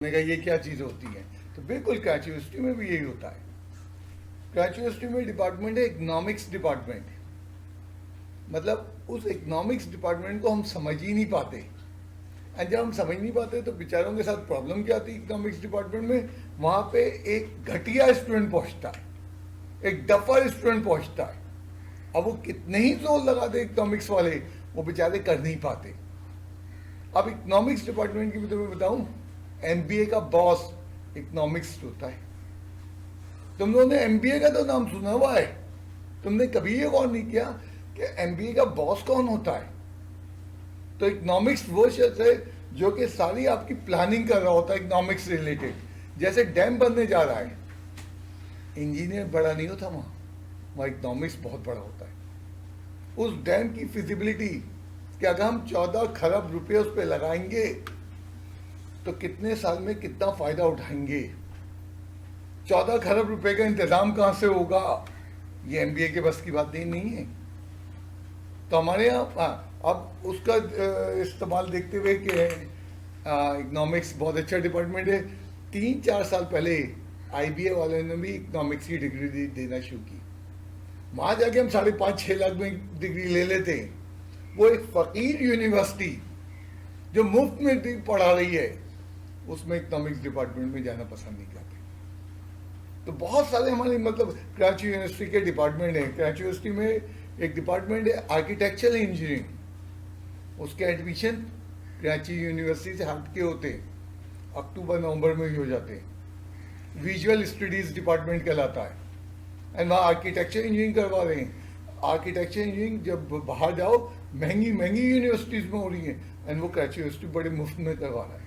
ने कहा ये क्या चीज़ होती है। तो बिल्कुल कराची यूनिवर्सिटी में भी यही होता है। कराची यूनिवर्सिटी में डिपार्टमेंट है इकोनॉमिक्स डिपार्टमेंट। मतलब उस इकोनॉमिक्स डिपार्टमेंट को हम समझ ही नहीं पाते। एंड जब हम समझ नहीं पाते तो बेचारों के साथ प्रॉब्लम क्या आती है इकोनॉमिक्स डिपार्टमेंट में। वहाँ पे एक घटिया स्टूडेंट पहुँचता है, एक डफर स्टूडेंट पहुँचता है। अब वो कितने ही जोर लगाते इकोनॉमिक्स वाले, वो बेचारे कर नहीं पाते। अब इकोनॉमिक्स डिपार्टमेंट की भी तुम्हें बताऊं, एमबीए का बॉस इकोनॉमिक्स होता है। तुम लोगों ने एमबीए का तो नाम सुना हुआ है, तुमने कभी ये गौर नहीं किया कि एमबीए का बॉस कौन होता है। तो इकोनॉमिक्स वो शख्स है जो कि सारी आपकी प्लानिंग कर रहा होता है इकोनॉमिक्स रिलेटेड। जैसे डैम बनने जा रहा है, इंजीनियर बड़ा नहीं होता वहाँ इकोनॉमिक्स बहुत बड़ा होता है। उस डैम की फिजिबिलिटी कि अगर हम 14 खरब रुपए उस पर लगाएंगे तो कितने साल में कितना फायदा उठाएंगे, 14 खरब रुपए का इंतजाम कहां से होगा, ये एमबीए के बस की बात नहीं है। तो हमारे यहाँ अब उसका इस्तेमाल देखते हुए कि इकोनॉमिक्स बहुत अच्छा डिपार्टमेंट है। 3-4 साल पहले आईबीए वाले ने भी इकोनॉमिक्स की डिग्री देना शुरू की। वहां जाके हम 5.5-6 लाख में डिग्री ले लेते हैं। वो एक फकीर यूनिवर्सिटी जो मुफ्त में पढ़ा रही है, उसमें इकोनॉमिक्स डिपार्टमेंट में जाना पसंद नहीं करते। तो बहुत सारे हमारे मतलब कराची यूनिवर्सिटी के डिपार्टमेंट हैं। कराची यूनिवर्सिटी में एक डिपार्टमेंट है आर्किटेक्चरल इंजीनियरिंग, उसके एडमिशन कराची यूनिवर्सिटी से हट के होते हैं, अक्टूबर-नवंबर में ही हो जाते हैं। विजुअल स्टडीज डिपार्टमेंट कहलाता है। एंड वहाँ आर्किटेक्चर इंजीनियरिंग करवा रहे हैं। आर्किटेक्चर इंजीनियरिंग जब बाहर जाओ महंगी महंगी यूनिवर्सिटीज़ में हो रही है, एंड वो कराची यूनिवर्सिटी बड़े मुफ्त में करवा रहा है।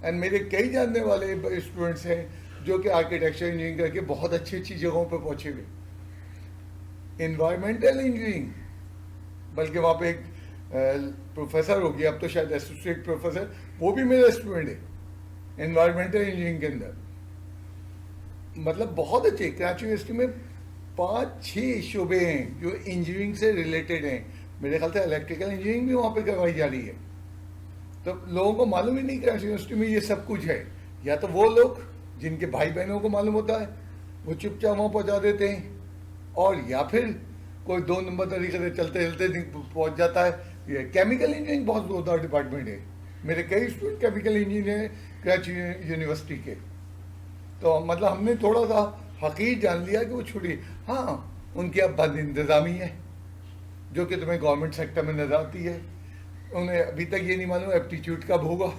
एंड मेरे कई जानने वाले स्टूडेंट्स हैं जो कि आर्किटेक्चर इंजीनियरिंग करके बहुत अच्छी अच्छी जगहों पर पहुंचे हुए। इन्वायरमेंटल इंजीनियरिंग, बल्कि वहाँ पे एक प्रोफेसर हो गया, अब तो शायद एसोसिएट प्रोफेसर, वो भी मेरा स्टूडेंट है इन्वायरमेंटल इंजीनियरिंग के अंदर। मतलब बहुत अच्छे कराची यूनिवर्सिटी में 5-6 शोबे हैं जो इंजीनियरिंग से रिलेटेड हैं। मेरे ख्याल से इलेक्ट्रिकल इंजीनियरिंग भी वहाँ पे करवाई जा रही है। तो लोगों को मालूम ही नहीं कराची यूनिवर्सिटी में ये सब कुछ है। या तो वो लोग जिनके भाई बहनों को मालूम होता है वो चुपचाप वहाँ पहुँचा देते हैं, और या फिर कोई 2 नंबर तरीके से चलते चलते पहुँच जाता है। ये केमिकल इंजीनियरिंग बहुत जोरदार डिपार्टमेंट है। मेरे कई स्टूडेंट केमिकल इंजीनियर हैं कराची यूनिवर्सिटी के। तो मतलब हमने थोड़ा सा हकीर जान लिया कि वो छुड़ी। हाँ, उनकी अब बद इंतज़ामी है जो कि तुम्हें गवर्नमेंट सेक्टर में नजर आती है। उन्हें अभी तक ये नहीं मालूम एप्टीट्यूड कब होगा,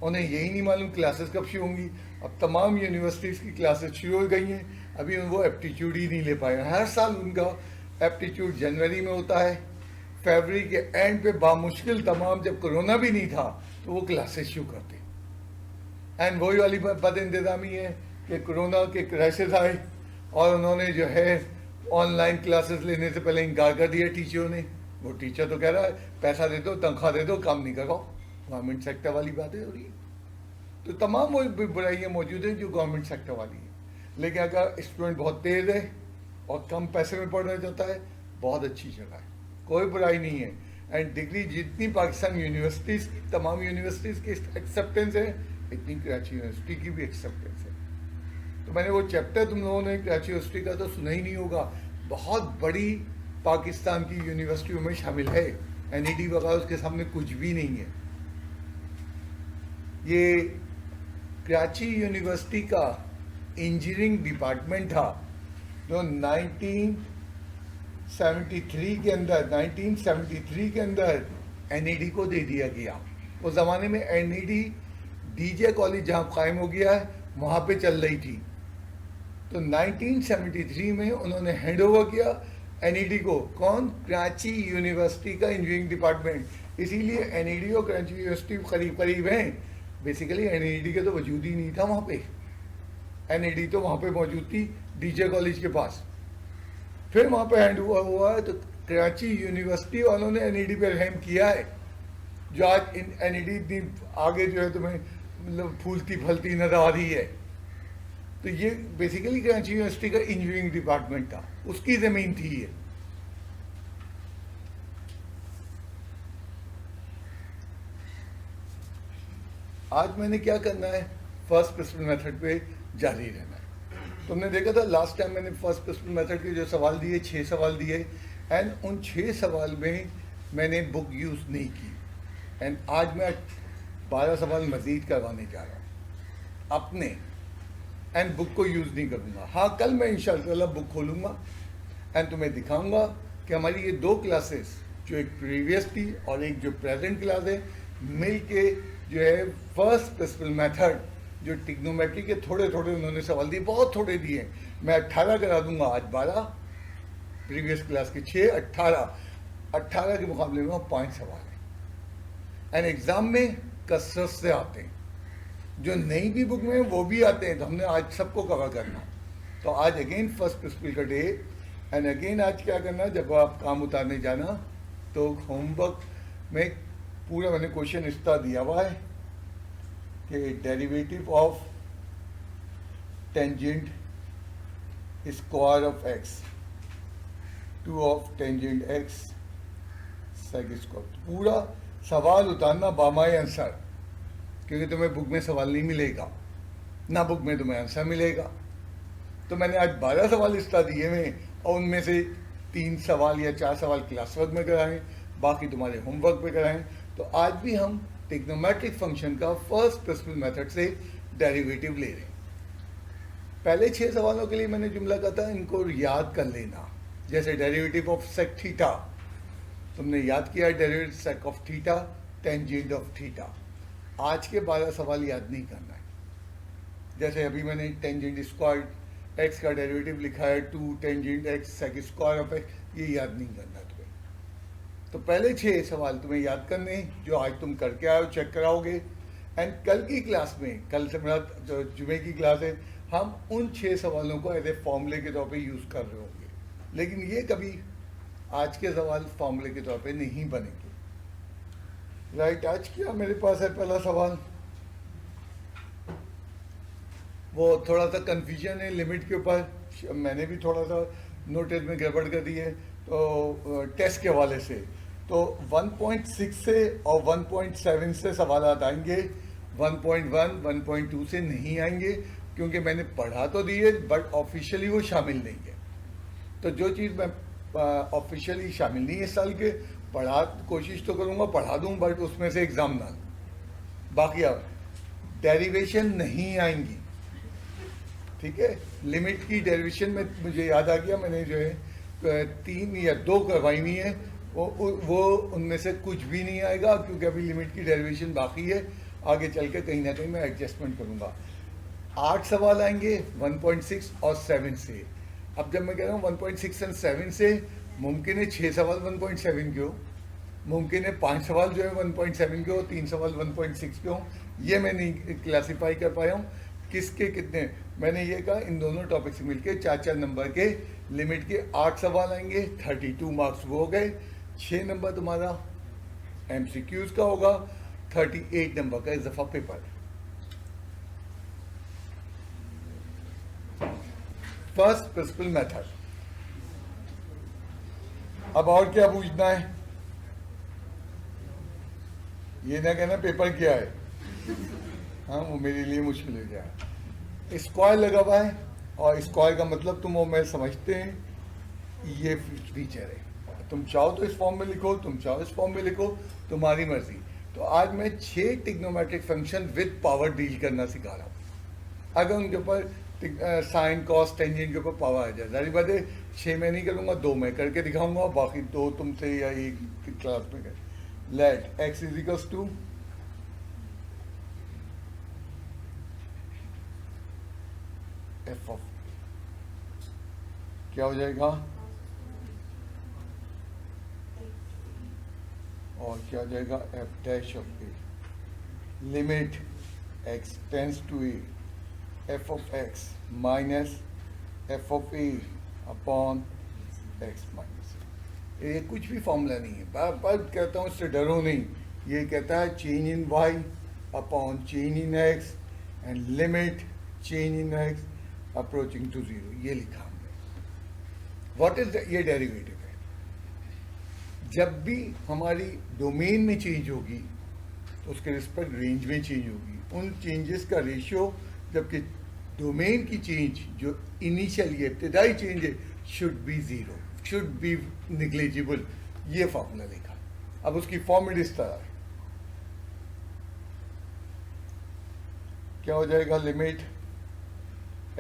उन्हें यही नहीं मालूम क्लासेस कब शुरू होंगी। अब तमाम यूनिवर्सिटीज़ की क्लासेस शुरू हो गई हैं, अभी वो एप्टीट्यूड ही नहीं ले पाए। हर साल उनका एप्टीट्यूड जनवरी में होता है, फरवरी के एंड पे बामुश्किल तमाम, जब कोरोना भी नहीं था तो वो क्लासेस शुरू करते। एंड वही वाली बद इंतज़ामी है कि कोरोना के क्राइसिस आए और उन्होंने जो है ऑनलाइन क्लासेस लेने से पहले इनकार कर दिया टीचरों ने। वो टीचर तो कह रहा है पैसा दे दो, तनख्वाह दे दो, काम नहीं कराओ। गवर्नमेंट सेक्टर वाली बातें हो रही है। तो तमाम वो बुराइयाँ मौजूद हैं जो गवर्नमेंट सेक्टर वाली है। लेकिन अगर स्टूडेंट बहुत तेज़ है और कम पैसे में पढ़ना चाहता है, बहुत अच्छी जगह है, कोई बुराई नहीं है। एंड डिग्री जितनी पाकिस्तान यूनिवर्सिटीज़ की, तमाम यूनिवर्सिटीज़ की एक्सेप्टेंस है, इतनी कराची यूनिवर्सिटी की भी एक्सेप्टेंस है। तो मैंने वो चैप्टर तुम लोगों ने कराची यूनिवर्सिटी का तो सुना ही नहीं होगा, बहुत बड़ी पाकिस्तान की यूनिवर्सिटियों में शामिल है। एनईडी वगैरह उसके सामने कुछ भी नहीं है। ये कराची यूनिवर्सिटी का इंजीनियरिंग डिपार्टमेंट था जो 1973 के अंदर एनईडी को दे दिया गया। उस ज़माने में एनईडी डीजे कॉलेज जहाँ कायम हो गया है वहाँ पे चल रही थी। तो 1973 में उन्होंने हैंड ओवर किया एनईडी को। कौन? कराची यूनिवर्सिटी का इंजीनियरिंग डिपार्टमेंट। इसीलिए एनईडी और कराची यूनिवर्सिटी करीब करीब हैं। बेसिकली एनईडी के तो वजूद ही नहीं था वहाँ पे। एनईडी तो वहाँ पे मौजूद थी डीजे कॉलेज के पास। फिर वहाँ पे हैंड ओवर हुआ है तो कराची यूनिवर्सिटी वालों ने एनईडी पे रहम किया है, जो आज एनईडी इतनी आगे जो है तुम्हें मतलब फूलती फलती नजर आ रही है। तो ये बेसिकली कराची यूनिवर्सिटी का इंजीनियरिंग डिपार्टमेंट था, उसकी ज़मीन थी ये। आज मैंने क्या करना है, फर्स्ट प्रिंसिपल मेथड पे जारी रहना है। तुमने देखा था लास्ट टाइम मैंने फर्स्ट प्रिंसिपल मेथड के जो सवाल दिए, 6 सवाल दिए, एंड उन 6 सवाल में मैंने बुक यूज़ नहीं की, एंड आज मैं 12 सवाल मज़ीद करवाने जा रहा हूँ अपने, एंड बुक को यूज़ नहीं करूँगा। हाँ, कल मैं इंशाअल्लाह बुक खोलूँगा एंड तुम्हें दिखाऊँगा कि हमारी ये 2 क्लासेस, जो एक प्रीवियस थी और एक जो प्रेजेंट क्लास है, मिल के जो है फर्स्ट प्रिंसिपल मेथड, जो टिग्नोमेट्री के थोड़े थोड़े उन्होंने सवाल दिए, बहुत थोड़े दिए, मैं 18 करा दूंगा आज 12, प्रीवियस क्लास के 6, 18 के मुकाबले में 5 सवाल हैं, एंड एग्ज़ाम में कसरत से आते हैं, जो नहीं भी बुक में वो भी आते हैं, तो हमने आज सबको कवर करना। तो आज अगेन फर्स्ट प्रिंसिपल का डे, एंड अगेन आज क्या करना, जब आप काम उतारने जाना तो होमवर्क में पूरा मैंने क्वेश्चन इसका दिया हुआ है कि derivative of tangent square of x, 2 of tangent x sec square, पूरा सवाल उतारना बामाए आंसर, क्योंकि तुम्हें बुक में सवाल नहीं मिलेगा ना, बुक में तुम्हें आंसर मिलेगा। तो मैंने आज 12 सवाल इसका दिए हुए, और उनमें से 3 सवाल या 4 सवाल क्लास वर्क में कराएं, बाकी तुम्हारे होमवर्क पे कराएं। तो आज भी हम ट्रिग्नोमेट्रिक फंक्शन का फर्स्ट प्रिंसिपल मेथड से डेरिवेटिव ले रहे हैं। पहले 6 सवालों के लिए मैंने जुमला कहा था, इनको याद कर लेना, जैसे डेरिवेटिव ऑफ सेक थीटा, तुमने याद किया derivative sake of theta, tangent of theta. आज के 12 सवाल याद नहीं करना है, जैसे अभी मैंने टेंजेंट स्क्वायर एक्स का डेरिवेटिव लिखा है 2 tangent x sec square of x, ये याद नहीं करना तुम्हें। तो पहले 6 सवाल तुम्हें याद करने, जो आज तुम करके आए हो, चेक कराओगे, एंड कल की क्लास में, कल से मेरा जो जुमे की क्लास है, हम उन 6 सवालों को एज ए फॉर्मूले के तौर पे यूज़ कर रहे होंगे, लेकिन ये कभी आज के सवाल फॉर्मूले के तौर पे नहीं बनेंगे। राइट, आज क्या मेरे पास है पहला सवाल, वो थोड़ा सा कन्फ्यूजन है लिमिट के ऊपर, मैंने भी थोड़ा सा नोटिस में गड़बड़ कर दी है, तो टेस्ट के हवाले से तो 1.6 से और 1.7 से सवाल आएंगे, 1.1 1.2 से नहीं आएंगे, क्योंकि मैंने पढ़ा तो दिए बट ऑफिशियली वो शामिल नहीं है। तो जो चीज़ मैं ऑफिशियली शामिल नहीं है इस साल के, पढ़ा कोशिश तो करूँगा पढ़ा दूँ, बट उसमें से एग्ज़ाम ना, बाकी अब डेरिवेशन नहीं आएंगी, ठीक है। लिमिट की डेरिवेशन में मुझे याद आ गया, मैंने जो है 3 या 2 करवाई हुई है, वो उनमें से कुछ भी नहीं आएगा, क्योंकि अभी लिमिट की डेरिवेशन बाकी है, आगे चल के कहीं ना कहीं मैं एडजस्टमेंट करूँगा। 8 सवाल आएंगे 1.6 और 7 से। अब जब मैं कह रहा हूँ 1.6 और 7 से, मुमकिन है 6 सवाल 1.7 के हो, मुमकिन है 5 सवाल जो है 1.7 के हो, 3 सवाल 1.6 के हो, ये मैं नहीं क्लासीफाई कर पाया हूँ किसके कितने। मैंने ये कहा इन दोनों टॉपिक से मिलके 4-4 नंबर के लिमिट के 8 सवाल आएंगे, 32 मार्क्स वो हो गए, 6 नंबर तुम्हारा MCQs का होगा, 38 नंबर का इजाफा पेपर। First principle method. अब और क्या पूछना है, ये ना कहना पेपर क्या है, हाँ वो मेरे लिए मुश्किल हो गया। स्क्वायर लगा हुआ है, और स्क्वायर का मतलब तुम वो मैं समझते हैं, ये फीचर है, तुम चाहो तो इस फॉर्म में लिखो, तुम चाहो इस फॉर्म में लिखो, तुम्हारी मर्जी। तो आज मैं 6 trigonometric function with power deal करना सिखा रहा हूँ। अगर उनके ऊपर साइन कॉस टेंजेंट के ऊपर पावर आ जाए, जारी बात है 6 मैं नहीं करूँगा, 2 मैं करके दिखाऊंगा, बाकी 2 तुमसे या एक क्लास में कर। Let x is equals to f of, क्या हो जाएगा, और क्या हो जाएगा f dash of a, limit x tends to a, f of x minus f of a upon x minus. ये कुछ भी फॉर्मूला नहीं है, बार बार कहता हूँ, इससे डरो नहीं। ये कहता है change in y upon change in x and limit change in x approaching to 0, ये लिखा हमने। व्हाट इज ये डेरिवेटिव है। जब भी हमारी डोमेन में चेंज होगी तो उसके रिस्पेक्ट रेंज में चेंज होगी, उन चेंजेस का रेशियो, जबकि डोमेन की चेंज जो इनिशियल ये इब्तदाई चेंज है should be zero, should be negligible. ये फॉर्मूला लिखा। अब उसकी फॉर्मेट इस तरह है, क्या हो जाएगा, limit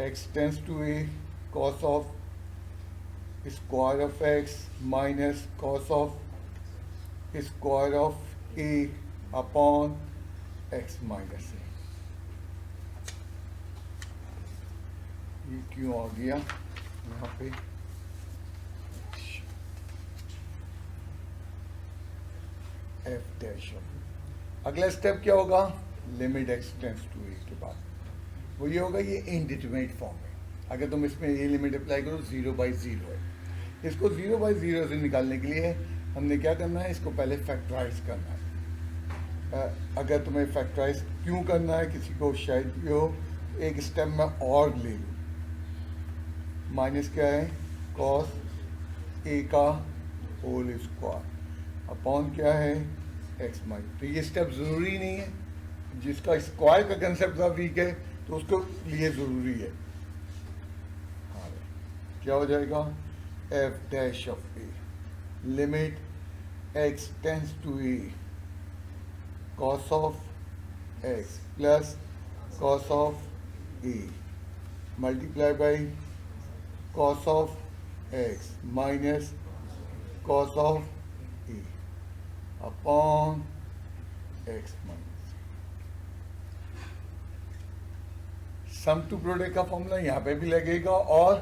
x tends to a cos of square of x minus cos of square of a upon x minus a। ये क्यों आ गया यहाँ पे, f डैश। अगला स्टेप क्या होगा, limit x tends to a के बाद वो ये होगा, ये इनडिटरमिनेट फॉर्म है। अगर तुम इसमें ये लिमिट अप्लाई करो 0/0 है, इसको 0/0 से निकालने के लिए हमने क्या करना है, इसको पहले फैक्टराइज करना है। अगर तुम्हें फैक्टराइज क्यों करना है, किसी को शायद ये हो, एक स्टेप में और ले लो। माइनस क्या है, कॉस ए का होल स्क्वायर अपॉन क्या है, एक्स माइनस। तो ये स्टेप ज़रूरी नहीं है, जिसका स्क्वायर का कंसेप्ट ज़्यादा वीक है तो उसको लिए ज़रूरी है। हाँ, क्या हो जाएगा, f dash of a limit x tends to a cos of x plus cos of a multiply by cos of x minus cos of a upon x minus. Sum to product का formula यहाँ पे भी लगेगा और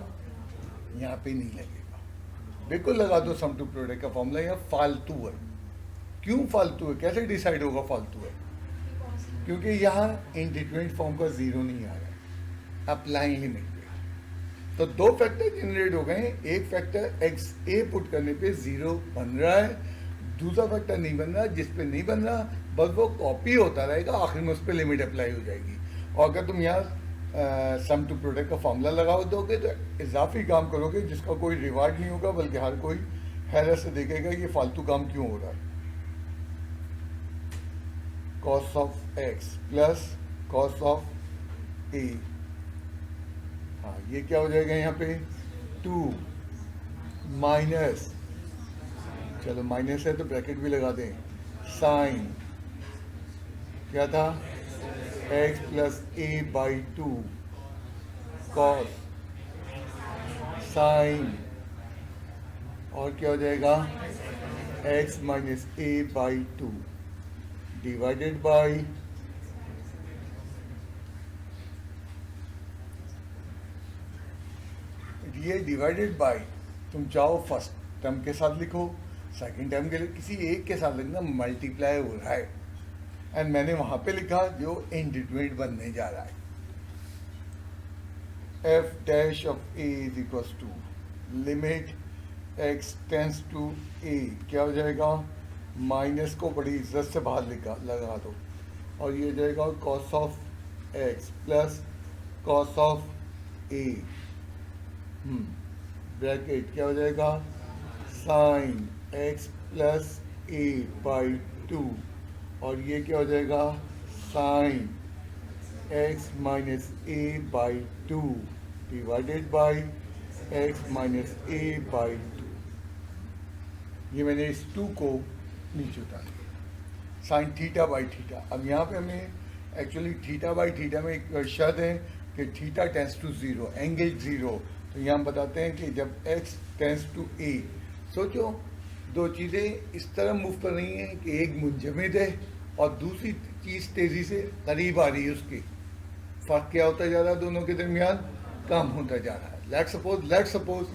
यहाँ पे नहीं लगेगा। बिल्कुल लगा दो सम टू प्रोडक्ट का फॉर्मूला, यहाँ फालतू है। क्यों फालतू है, कैसे डिसाइड होगा फालतू है, क्योंकि यहाँ इंडिटरमिनेट फॉर्म का जीरो नहीं आ रहा है, अप्लाई लिमिट पे। तो दो फैक्टर जनरेट हो गए, एक फैक्टर एक्स ए पुट करने पे जीरो बन रहा है, दूसरा फैक्टर नहीं बन रहा, जिस पे नहीं बन रहा बस वो कॉपी होता रहेगा, आखिर में उस पर लिमिट अप्लाई हो जाएगी। और अगर तुम यहाँ सम टू प्रोडक्ट का फॉर्मूला लगा दोगे तो इजाफी काम करोगे जिसका कोई रिवार्ड नहीं होगा, बल्कि हर कोई हैरत से देखेगा ये फालतू काम क्यों हो रहा है। Cos of x plus cos of a, हाँ ये क्या हो जाएगा यहाँ पे 2 माइनस, चलो माइनस है तो ब्रैकेट भी लगा दें, साइन क्या था x plus A by 2 cos sine, और क्या हो जाएगा x minus a by 2 divided by ये डिवाइडेड बाई, तुम चाहो फर्स्ट टर्म के साथ लिखो, सेकंड टर्म के लिए किसी एक के साथ लिखना, मल्टीप्लाई हो रहा है। एंड मैंने वहां पे लिखा जो इंडिटरमिनेट बनने जा रहा है, f dash of a is equals to limit x tends to a, क्या हो जाएगा, माइनस को बड़ी इज्जत से बाहर लगा दो, और ये हो जाएगा cos of x plus cos of A bracket क्या हो जाएगा, sine x plus A by 2, और ये क्या हो जाएगा, sine x minus a by 2 divided by x minus a by 2। ये मैंने इस 2 को नीचे उतार दिया, साइन थीटा बाई थीटा। अब यहाँ पे हमें एक्चुअली थीटा बाई थीटा में एक शर्त है कि theta tends to zero, angle zero. तो यहाँ हम बताते हैं कि जब x टेंस टू a, सोचो दो चीज़ें इस तरह मूव कर रही हैं कि एक मुंजमद है और दूसरी चीज़ तेज़ी से करीब आ रही है, उसकी फ़र्क क्या होता जा रहा है, दोनों के दरमियान कम होता जा रहा है। लेट सपोज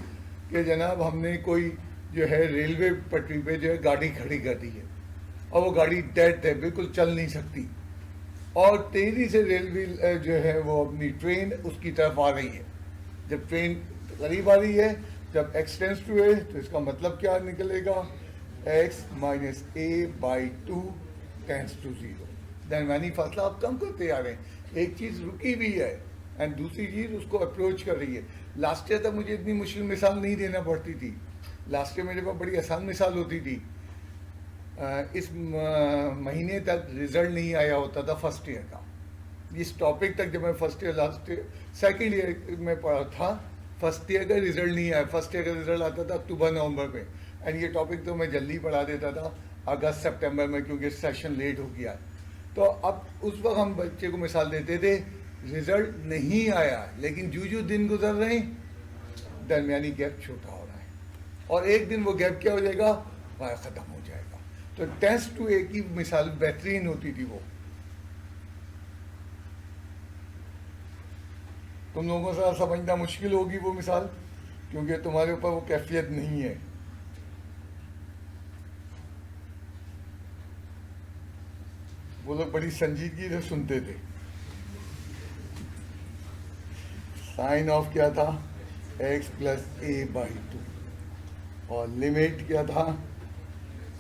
कि जनाब हमने कोई जो है रेलवे पटरी पे जो है गाड़ी खड़ी कर दी है और वो गाड़ी डेड है, बिल्कुल चल नहीं सकती, और तेज़ी से रेलवे जो है वो अपनी ट्रेन उसकी तरफ आ रही है। जब ट्रेन करीब आ रही है, जब x टेंस टू a, तो इसका मतलब क्या निकलेगा, x minus a by 2 tends to 0। दरमियानी फासला आप कम करते आ रहे हैं, एक चीज़ रुकी हुई है एंड दूसरी चीज़ उसको अप्रोच कर रही है। लास्ट ईयर तक मुझे इतनी मुश्किल मिसाल नहीं देना पड़ती थी, लास्ट ईयर मेरे पास बड़ी आसान मिसाल होती थी। इस महीने तक रिजल्ट नहीं आया होता था फर्स्ट ईयर का, इस टॉपिक तक जब मैं first year last year second year में पढ़ा था, फर्स्ट ईयर का रिजल्ट नहीं आया, फर्स्ट ईयर का रिजल्ट आता था अक्टूबर नवंबर में, एंड ये टॉपिक तो मैं जल्दी पढ़ा देता था अगस्त सितंबर में, क्योंकि सेशन लेट हो गया। तो अब उस वक्त हम बच्चे को मिसाल देते थे, रिजल्ट नहीं आया, लेकिन जो दिन गुजर रहे हैं दरमियानी गैप छोटा हो रहा है, और एक दिन वो गैप क्या हो जाएगा, वह ख़त्म हो जाएगा। तो टेस्ट टू ए की मिसाल बेहतरीन होती थी वो। तुम लोगों से समझना मुश्किल होगी वो मिसाल, क्योंकि तुम्हारे ऊपर वो कैफियत नहीं है। वो लोग बड़ी संजीदगी से सुनते थे। साइन ऑफ क्या था, x प्लस ए बाई 2, और लिमिट क्या था,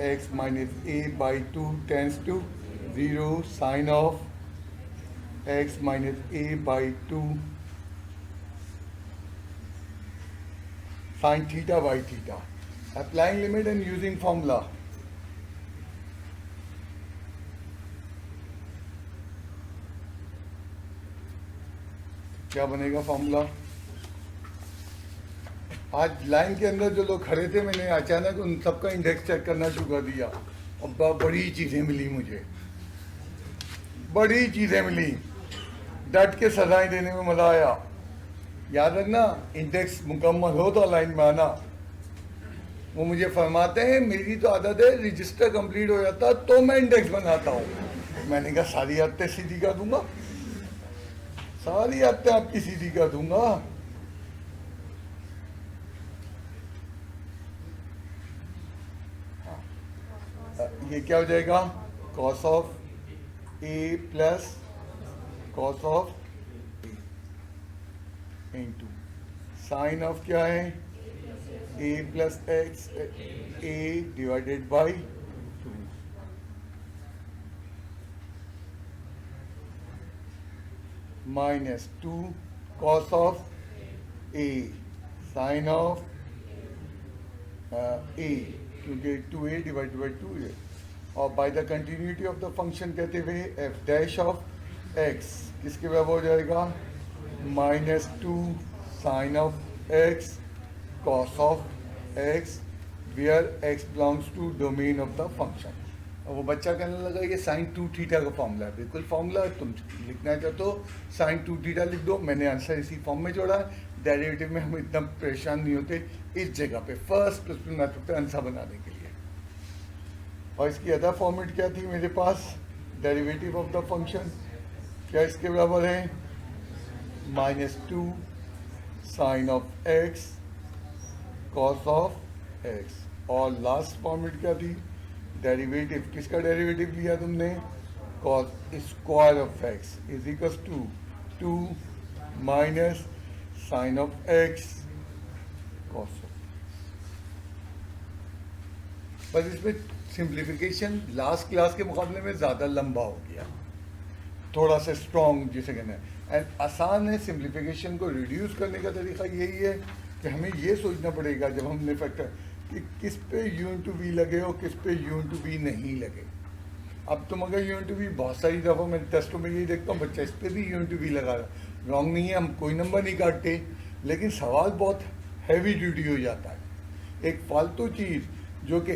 x minus a by 2 tends to 0, sine of x minus a by 2 sine theta by theta. Applying limit and using formula. क्या बनेगा फॉर्मूला? आज लाइन के अंदर जो लोग खड़े थे, मैंने अचानक उन सबका इंडेक्स चेक करना शुरू कर दिया, और बड़ी चीज़ें मिली मुझे, बड़ी चीज़ें मिली, डट के सजाएं देने में मज़ा आया। याद रखना, इंडेक्स मुकम्मल हो तो लाइन में आना। वो मुझे फरमाते हैं, मेरी तो आदत है रजिस्टर कंप्लीट हो जाता तो मैं इंडेक्स बनाता हूँ। मैंने कहा सारी आदतें सीधी कर दूंगा, सारी आदतें आपकी सीधी कर दूंगा। ये क्या हो जाएगा, cos of a plus cos of into sine of क्या है, a plus x a divided by 2 minus 2 cos of a sine of a, क्योंकि 2a डिवाइडेड बाई 2 है, और by the continuity of the function कहते हुए F dash of x किसके बराबर हो जाएगा, minus 2 sine of x cos of x where x belongs to domain of the function. और वो बच्चा कहने लगा ये साइन 2 थीटा का फॉर्मूला है। बिल्कुल फॉर्मूला है, तुम लिखना चाहते हो साइन 2 थीटा लिख दो। मैंने आंसर इसी फॉर्म में जोड़ा है, डेरिवेटिव में हम इतना परेशान नहीं होते इस जगह पे फर्स्ट प्रिंसिपल मेथड पे आंसर बनाने के लिए। और इसकी अदर फॉर्मेट क्या थी मेरे पास, डेरिवेटिव ऑफ द फंक्शन क्या इसके बराबर है, minus 2 sine of x cos of x, और लास्ट फॉर्मेट क्या थी, डेरिवेटिव, किसका डेरिवेटिव लिया तुमने, cos square of x is equal to 2 minus sine of x cos of. बस इसमें सिंप्लीफिकेशन लास्ट क्लास के मुकाबले में ज़्यादा लंबा हो गया, थोड़ा सा स्ट्रॉन्ग जिसे कहना है, एंड आसान है। सिंप्लीफिकेशन को रिड्यूस करने का तरीका यही है कि हमें ये सोचना पड़ेगा जब हमने फैक्टर कि किस पे यू इन टू वी लगे और किस पे यू इन टू वी नहीं लगे। अब तुम अगर यू इन टू वी बहुत सारी दफ़ा मैं टेस्टों में यही देखता हूँ बच्चा इस पर भी यू इन टू वी लगा रहा, रॉन्ग नहीं है, हम कोई नंबर नहीं काटते, लेकिन सवाल बहुत हैवी ड्यूटी हो जाता है। एक फालतू चीज़ जो कि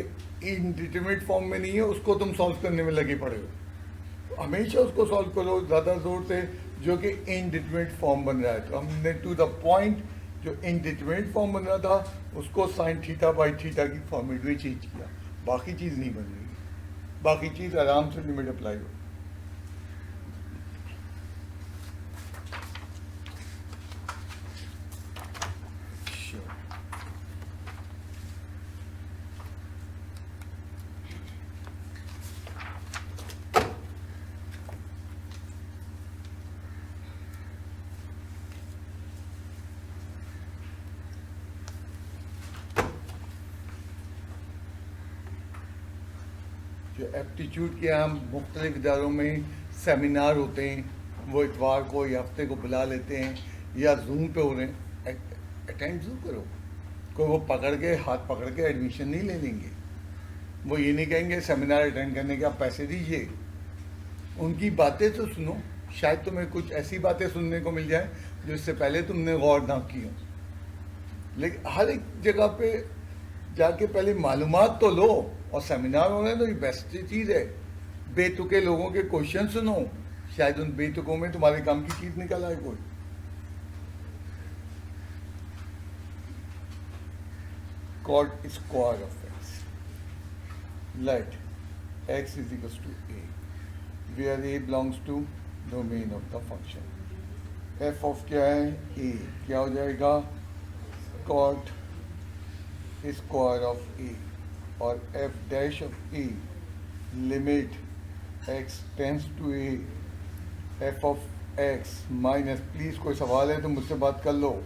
इनडिटरमिनेट फॉर्म में नहीं है उसको तुम सॉल्व करने में लगे पड़े हो, हमेशा उसको सॉल्व करो ज़्यादा जोर से जो कि इनडिटरमिनेट फॉर्म बन रहा है। तो हमने टू द पॉइंट जो इनडिटरमिनेट फॉर्म बन रहा था उसको साइन थीटा बाई थीटा की फॉर्मेट में चेंज किया, बाकी चीज़ नहीं बन रही, बाकी चीज़ आराम से लिमिट अप्लाई हो। जो एप्टीट्यूड के हम मुख्तलिफ इदारों में सेमिनार होते हैं, वो इतवार को या हफ्ते को बुला लेते हैं या जूम पे हो रहे हैं, अटेंड जरूर करो। कोई वो पकड़ के हाथ पकड़ के एडमिशन नहीं ले लेंगे, वो ये नहीं कहेंगे सेमिनार अटेंड करने के आप पैसे दीजिए, उनकी बातें तो सुनो। शायद तुम्हें कुछ ऐसी बातें सुनने को मिल जाए जो इससे पहले तुमने गौर ना की हो। लेकिन हर एक जगह पे जाके पहले मालूमात तो लो, और सेमिनार होना तो ये बेस्ट चीज़ है। बेतुके लोगों के क्वेश्चन सुनो, शायद उन बेतुकों में तुम्हारे काम की चीज़ निकल आए कोई। cot square of x. Let x is equals to a, where a belongs to domain of the function. f of क्या है a, क्या हो जाएगा cot square of a, और f dash of a limit x tends to a, f of x minus, please कोई सवाल है तो मुझसे बात कर लो,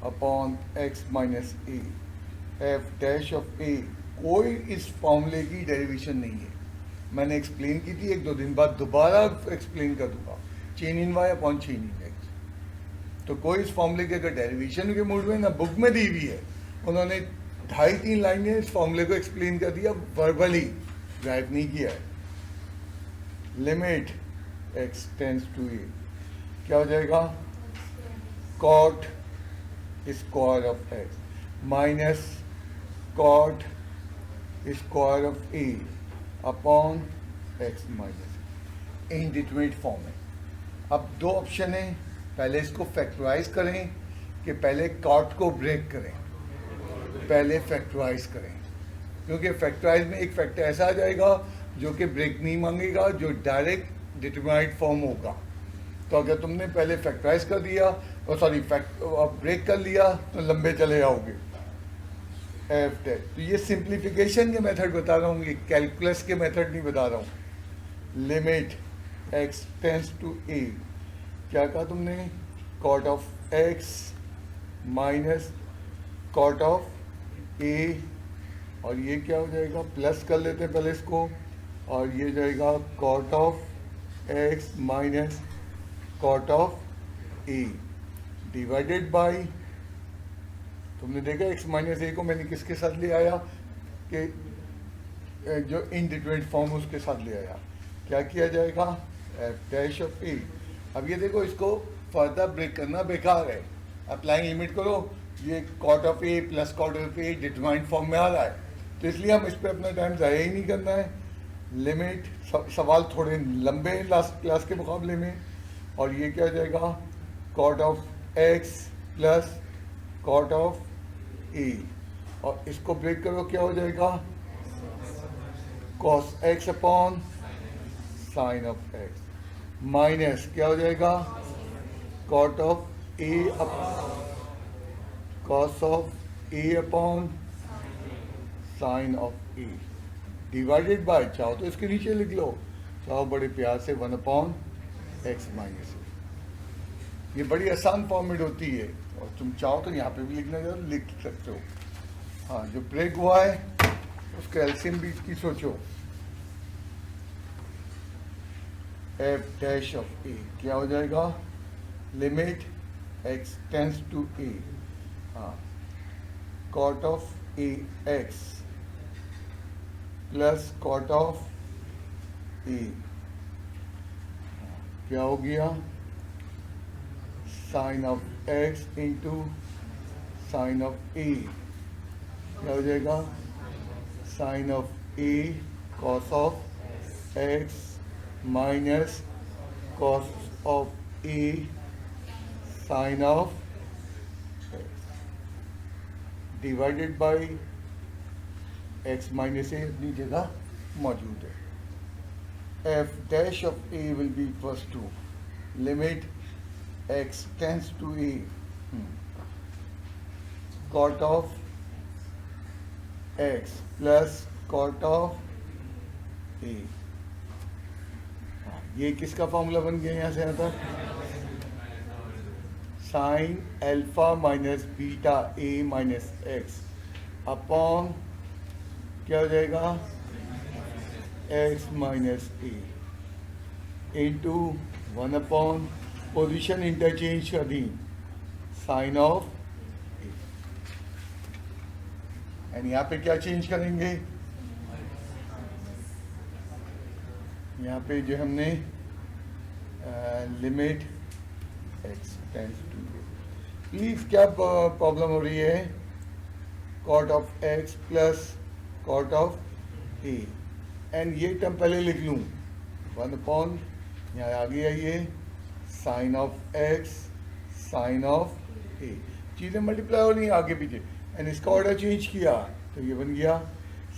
upon x minus a, f dash of a कोई इस फॉर्मूले की डेरिवेशन नहीं है। मैंने एक्सप्लेन की थी, एक दो दिन बाद दोबारा एक्सप्लेन कर दूंगा, change in y upon change in x. तो कोई इस फॉर्मूले के अगर डेरिवेशन के मूड में ना बुक में दी हुई है, उन्होंने 2.5-3 लाइनें इस फॉर्मूले को एक्सप्लेन कर दिया, वर्बली ड्राइव नहीं किया है। Limit x tends to a क्या हो जाएगा cot square of x minus cot square of a upon x minus indeterminate form है। अब दो ऑप्शन है, पहले इसको फैक्टराइज करें कि पहले cot को ब्रेक करें। पहले फैक्टराइज करें, क्योंकि फैक्टराइज में एक फैक्टर ऐसा आ जाएगा जो कि ब्रेक नहीं मांगेगा, जो डायरेक्ट डिटरमाइंड फॉर्म होगा। तो अगर तुमने पहले फैक्टराइज कर दिया और सॉरी ब्रेक कर लिया तो लंबे चले आओगे। एफ टेक, तो ये सिंप्लीफिकेशन के मेथड बता रहा हूँ, ये कैलकुलस के मेथड नहीं बता रहा हूँ। Limit x tends to a, क्या कहा तुमने cot of x minus cot of a, और ये क्या हो जाएगा प्लस कर लेते हैं पहले इसको, और ये जाएगा cot of x minus cot of a divided by, तुमने देखा x माइनस a को मैंने किसके साथ ले आया कि जो इंडिटरमिनेट फॉर्म उसके साथ ले आया। क्या किया जाएगा f डैश ऑफ a। अब ये देखो, इसको फर्दर ब्रेक करना बेकार है, अप्लाइंग लिमिट करो, ये cot of a plus cot of a determined form में आ रहा है, तो इसलिए हम इस पर अपना टाइम ज़ाया ही नहीं करना है। लिमिट सवाल थोड़े लंबे लास्ट क्लास के मुकाबले में, और ये क्या हो जाएगा cot of x plus cot of a, और इसको ब्रेक करो क्या हो जाएगा cos x upon sine of x minus क्या हो जाएगा cot of a cos of a upon sine of a divided bye, चाहो तो इसके नीचे लिख लो, चाहो बड़े प्यार से 1 अपॉन x माइनस a। ये बड़ी आसान फॉर्मेट होती है, और तुम चाहो तो यहाँ पे भी लिखना चाहो लिख सकते हो। हाँ, जो ब्रेक हुआ है उसका एलसीएम भी की सोचो। f डैश ऑफ a क्या हो जाएगा limit x tends to a, हाँ cot of a x plus cot of a क्या हो गया sine of x into sine of a, क्या हो जाएगा sine of a cos of x minus cos of a sine of x divided by x minus a अपनी जगह मौजूद है। f dash of a will be equals to limit x tends to a cot of x plus cot of a। ये किसका formula बन गया यहाँ से यहाँ तक sine alpha minus beta a minus x upon क्या हो जाएगा x minus a into 1 upon position interchange कर दी साइन ऑफ एंड यहाँ पे क्या चेंज करेंगे, यहाँ पे जो हमने limit x tends to a. Please क्या प्रॉब्लम हो रही है? Cot of x plus cot of a, and ये टर्म पहले लिख लूँ, 1 यहाँ आ गया ये sine of x sine of a, चीज़ें मल्टीप्लाई हो रही हैं आगे पीछे, एंड इसका ऑर्डर चेंज किया तो ये बन गया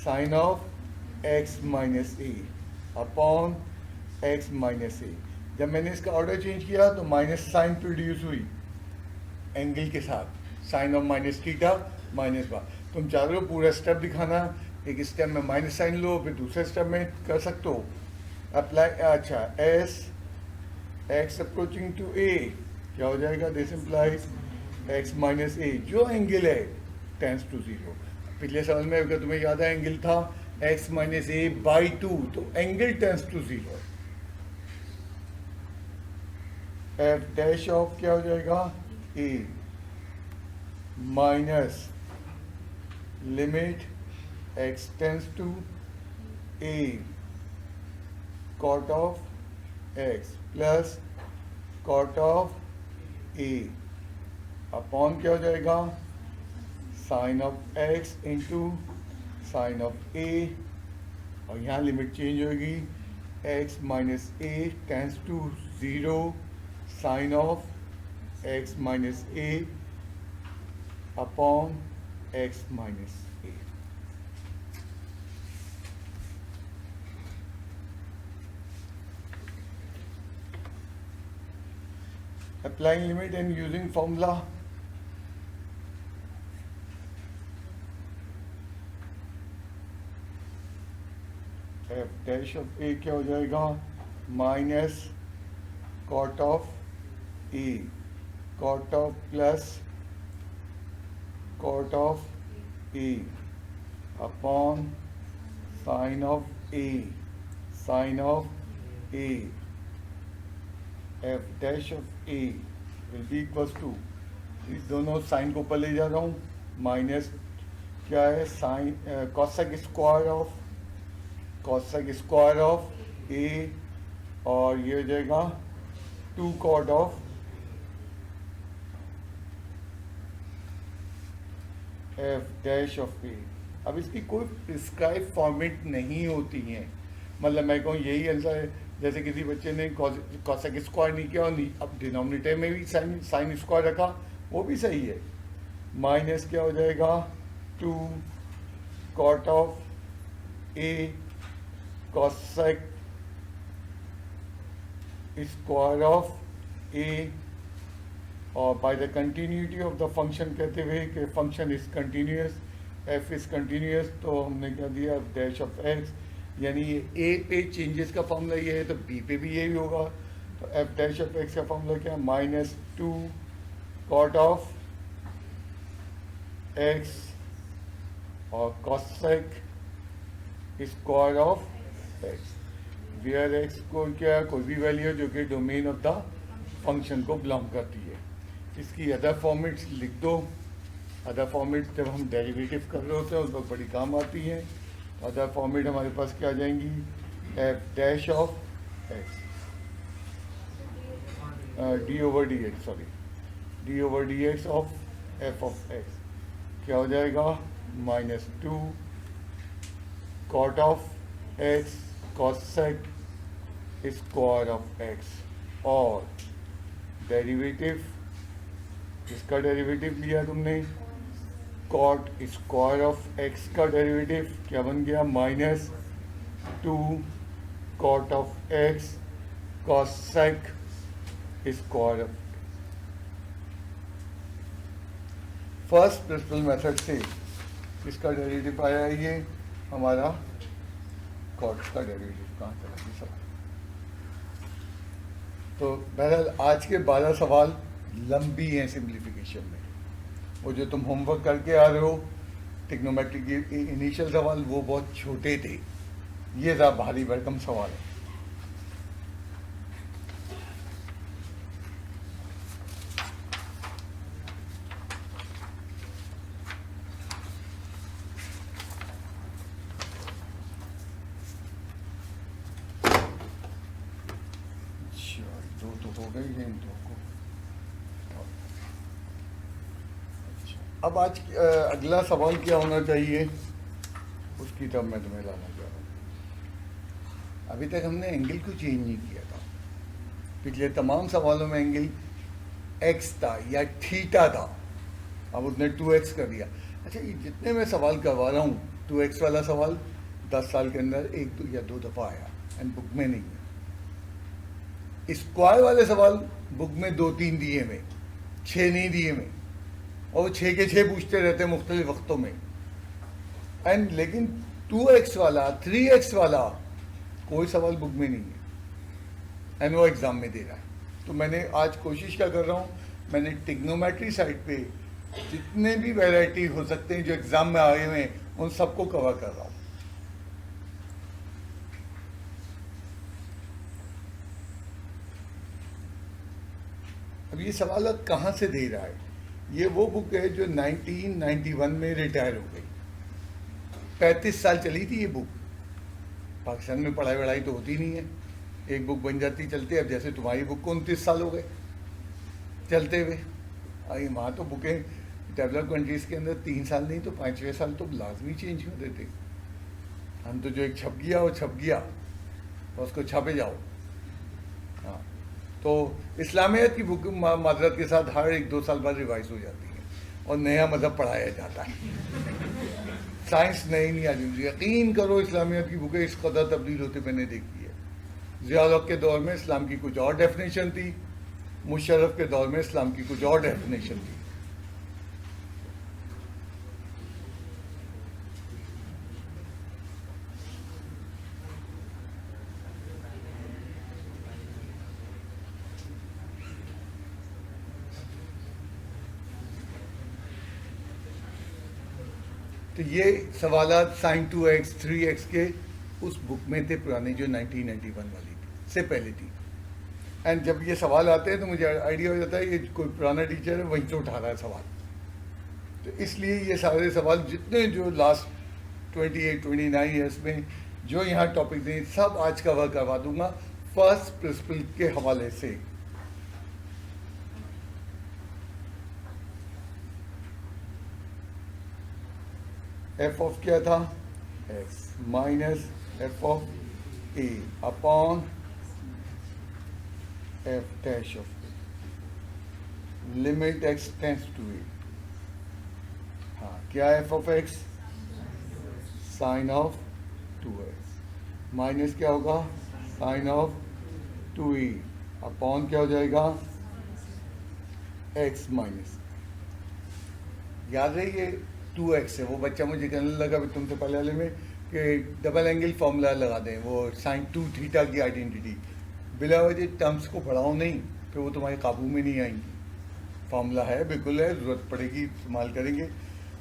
sine of x minus a upon x minus a. जब मैंने इसका ऑर्डर चेंज किया तो माइनस साइन प्रोड्यूस हुई एंगल के साथ, sine of minus theta minus बार। तुम चाह रहे हो पूरा स्टेप दिखाना, एक स्टेप में माइनस साइन लो फिर दूसरे स्टेप में कर सकते हो अप्लाई। अच्छा, S x approaching to a क्या हो जाएगा? दिस इम्प्लाइज एक्स माइनस ए, जो एंगल है टेंस टू 0। पिछले सवाल में अगर तुम्हें याद है एंगल था एक्स माइनस ए बाई 2, तो angle tends to 0। F dash of क्या हो जाएगा? A minus limit x tends to a cot of x plus cot of a upon क्या हो जाएगा? Sine of x into sine of a, और यहाँ limit change होगी x minus a tends to 0 sine of x minus a upon x minus a. Applying limit and using formula, f dash of a क्या हो जाएगा? Minus cot of a, cot of plus cot of a upon sine of a sine of a. F dash of a will be equals to, इस दोनों sign को ऊपर ले जा रहा हूँ, माइनस क्या है? Sine cosec square of a, और ये हो जाएगा 2 cot of f dash of a. अब इसकी कोई प्रिस्क्राइब फॉर्मेट नहीं होती है, मतलब मैं कहूँ यही आंसर है, जैसे किसी बच्चे ने कॉसेक स्क्वायर नहीं किया और अब डिनोमिनेटर में भी साइन स्क्वायर रखा, वो भी सही है। माइनस क्या हो जाएगा? 2 cot of a cosec square of a, और by the continuity of the function कहते हुए कि function is continuous, f is continuous, तो हमने क्या दिया? डैश ऑफ एक्स, यानी ये ए पे चेंजेस का फॉर्मूला ये है तो बी पे भी यही होगा। तो एफ डैश ऑफ एक्स का फॉर्मूला क्या? माइनस 2 कॉट ऑफ एक्स और cosec square of x, where x को क्या कोई भी वैल्यू जो कि डोमेन ऑफ द फंक्शन को बिलोंग करती है। इसकी अदर फॉर्मेट्स लिख दो, अदर फॉर्मेट जब हम डेरिवेटिव कर रहे होते हैं उस वक्त बड़ी काम आती हैं। अदर फॉर्मेट हमारे पास क्या आ जाएंगी? F dash of x d over d x, sorry d over d x of f of x क्या हो जाएगा? Minus 2 cot of x cosec square of x, और डेरिवेटिव, इसका डेरिवेटिव लिया तुमने कॉट स्क्वायर ऑफ एक्स का derivative क्या बन गया? Minus 2 cot of x cosec square of. First principle method से इसका डेरिवेटिव आया, ये हमारा कॉट का डेरिवेटिव कहाँ चला ये सवाल। तो बहरहाल आज के 12 सवाल लंबी हैं सिंप्लीफिकेशन में, वो जो तुम होमवर्क करके आ रहे हो ट्रिग्नोमेट्री के इनिशियल सवाल वो बहुत छोटे थे, ये ज़रा भारी भरकम सवाल है। इन दो को। अच्छा, अब आज अगला सवाल क्या होना चाहिए उसकी तरफ मैं तुम्हें लाना चाह रहा हूँ। अभी तक हमने एंगल को चेंज नहीं किया था। पिछले तमाम सवालों में एंगल एक्स था या थीटा था, अब उसने 2x कर दिया। अच्छा, ये जितने मैं सवाल करवा रहा हूँ 2x वाला सवाल 10 साल के अंदर 1 या 2 दफ़ा आया एंड बुक में नहीं है। स्क्वायर वाले सवाल बुक में 2-3 दिए में, 6 नहीं दिए में, और वो 6 के 6 पूछते रहते हैं मुख्तलिफ वक्तों में। एंड लेकिन 2x वाला 3x वाला कोई सवाल बुक में नहीं है एंड वो एग्ज़ाम में दे रहा है। तो मैंने आज कोशिश क्या कर रहा हूँ, मैंने टिग्नोमेट्री साइड पे जितने भी वैरायटी हो सकते हैं जो एग्ज़ाम में आए हुए हैं उन सबको कवर कर रहा हूँ। अब ये सवाल अब कहाँ से दे रहा है, ये वो बुक है जो 1991 में रिटायर हो गई। 35 साल चली थी ये बुक। पाकिस्तान में पढ़ाई वढ़ाई तो होती नहीं है, एक बुक बन जाती चलती। अब जैसे तुम्हारी बुक को 29 साल हो गए चलते हुए। अरे वहाँ तो बुकें डेवलप कंट्रीज़ के अंदर 3 साल नहीं तो 5वें साल तो लाजमी चेंज कर देते। हम तो जो एक छप गया वो छप गया, और उसको छापे जाओ। हाँ, तो इस्लामियत की बुक माजरत के साथ हर 1-2 साल बाद रिवाइज हो जाती है और नया मज़हब पढ़ाया जाता है। साइंस नहीं आ रही। यकीन करो इस्लामियत की बुकें इस कदर तब्दील होते मैंने देखी है। ज़िया के दौर में इस्लाम की कुछ और डेफिनेशन थी, मुशर्रफ के दौर में इस्लाम की कुछ और डेफिनेशन थी। तो ये सवालात साइन 2x 3x के उस बुक में थे पुराने, जो 1991 वाली थी, से पहले थी। एंड जब ये सवाल आते हैं तो मुझे आइडिया हो जाता है ये कोई पुराना टीचर है वहीं से उठा रहा है सवाल। तो इसलिए ये सारे सवाल जितने जो लास्ट 28-29 ईयर्स में जो यहाँ टॉपिक थे सब आज कवर करवा दूंगा फर्स्ट प्रिंसिपल के हवाले से। एफ ऑफ क्या था, x minus f of a upon f dash of a, limit x tends to a. हाँ, क्या f of x, sine of 2x minus क्या होगा, साइन ऑफ 2e अपॉन क्या हो जाएगा, x माइनस। याद है ये 2x है। वो बच्चा मुझे कहने लगा भी तुमसे पहले वाले में कि डबल एंगल फॉर्मूला लगा दें, वो साइन 2 थीटा की आइडेंटिटी। बिला वजह टर्म्स को पढ़ाओ नहीं, फिर वो तुम्हारे काबू में नहीं आएंगी। फॉर्मूला है, बिल्कुल है, ज़रूरत पड़ेगी इस्तेमाल करेंगे।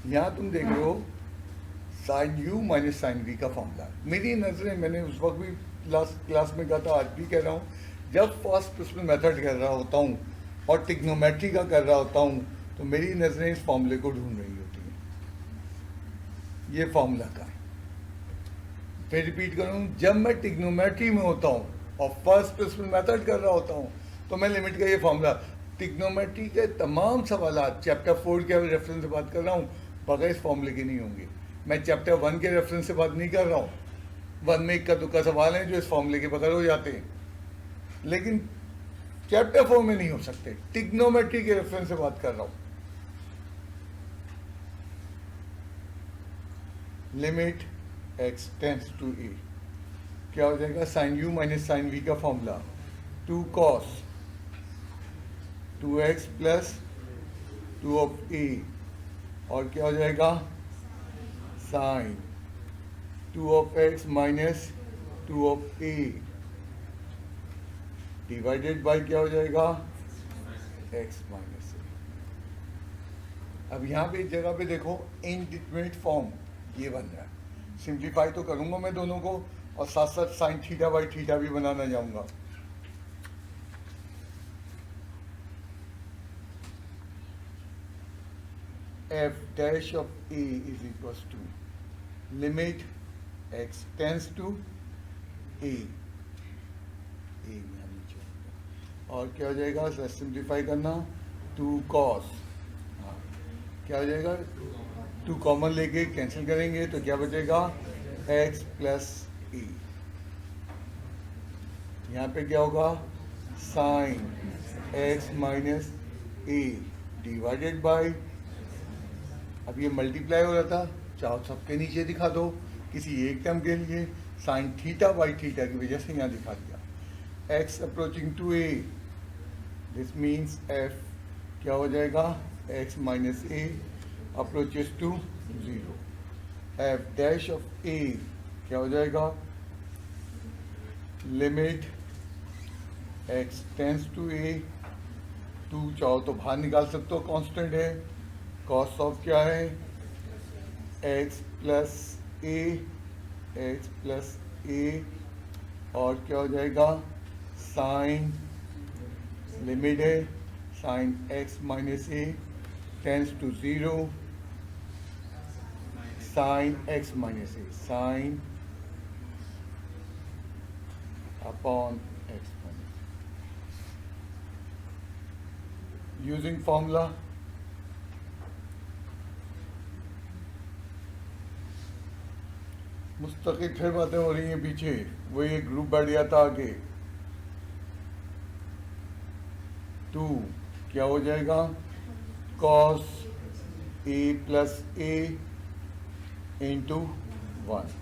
यहाँ तुम देख रहे हो sine u minus sine v का फॉर्मूला। मेरी नज़रें, मैंने उस वक्त भी लास्ट क्लास में कहा था, आज भी कह रहा हूँ, जब फर्स्ट प्रिंसिपल मेथड कर रहा होता हूँ और टिग्नोमेट्री का कर रहा होता हूँ तो मेरी नज़रें इस फॉर्मूले को ढूंढ रही होती हैं। ये फॉर्मूला का है। फिर रिपीट करूँ, जब मैं टिग्नोमेट्री में होता हूँ और फर्स्ट प्रिंसिपल मेथड कर रहा होता हूँ तो मैं लिमिट का ये फॉर्मूला, टिग्नोमेट्री के तमाम सवालात चैप्टर 4 के रेफरेंस से बात कर रहा हूँ, बगैर इस फॉर्मूले के नहीं होंगे। मैं चैप्टर 1 के रेफरेंस से बात नहीं कर रहा हूँ। 1 में इक्का दुक्का सवाल हैं जो इस फॉर्मूले के बगैर हो जाते हैं, लेकिन चैप्टर 4 में नहीं हो सकते। टिग्नोमेट्री के रेफरेंस से बात कर रहा हूँ। Limit x tends to a क्या हो जाएगा, sine u minus sine v का formula 2 cos 2x plus 2 of a, और क्या हो जाएगा, sine 2 of x minus 2 of a divided by क्या हो जाएगा, x माइनस a। अब यहाँ पे इस जगह पे देखो इनडिटरमिनेट फॉर्म ये बन रहा है। सिंप्लीफाई तो करूंगा मैं दोनों को, और साथ साथ साइन थीटा बाई थीटा भी बनाना जाऊंगा। F dash of a is equal to limit x tends to a, और क्या हो जाएगा, सिंप्लीफाई करना, 2 cos, हाँ क्या हो जाएगा, 2 कॉमन लेके कैंसिल करेंगे तो क्या बचेगा, x प्लस ए। यहाँ पे क्या होगा, sine x minus a divided by, अब ये मल्टीप्लाई हो रहा था, चाहो सबके नीचे दिखा दो, किसी एक टर्म के लिए साइन थीटा बाई थीटा की वजह से यहाँ दिखा दिया, x approaching to a, this means f क्या हो जाएगा, x minus a approaches to 0, f dash of a क्या हो जाएगा, limit x tends to a, 2 चाहो तो बाहर निकाल सकते हो, कांस्टेंट है, कॉस ऑफ क्या है, x प्लस ए, और क्या हो जाएगा, साइन, लिमिट है sine x minus a tends to 0, sine x minus a, sine upon x minus, using formula, मुस्तकिल फिर बातें हो रही हैं पीछे, वो ये ग्रुप बैठ गया था आगे, 2 क्या हो जाएगा, cos a plus A into 1,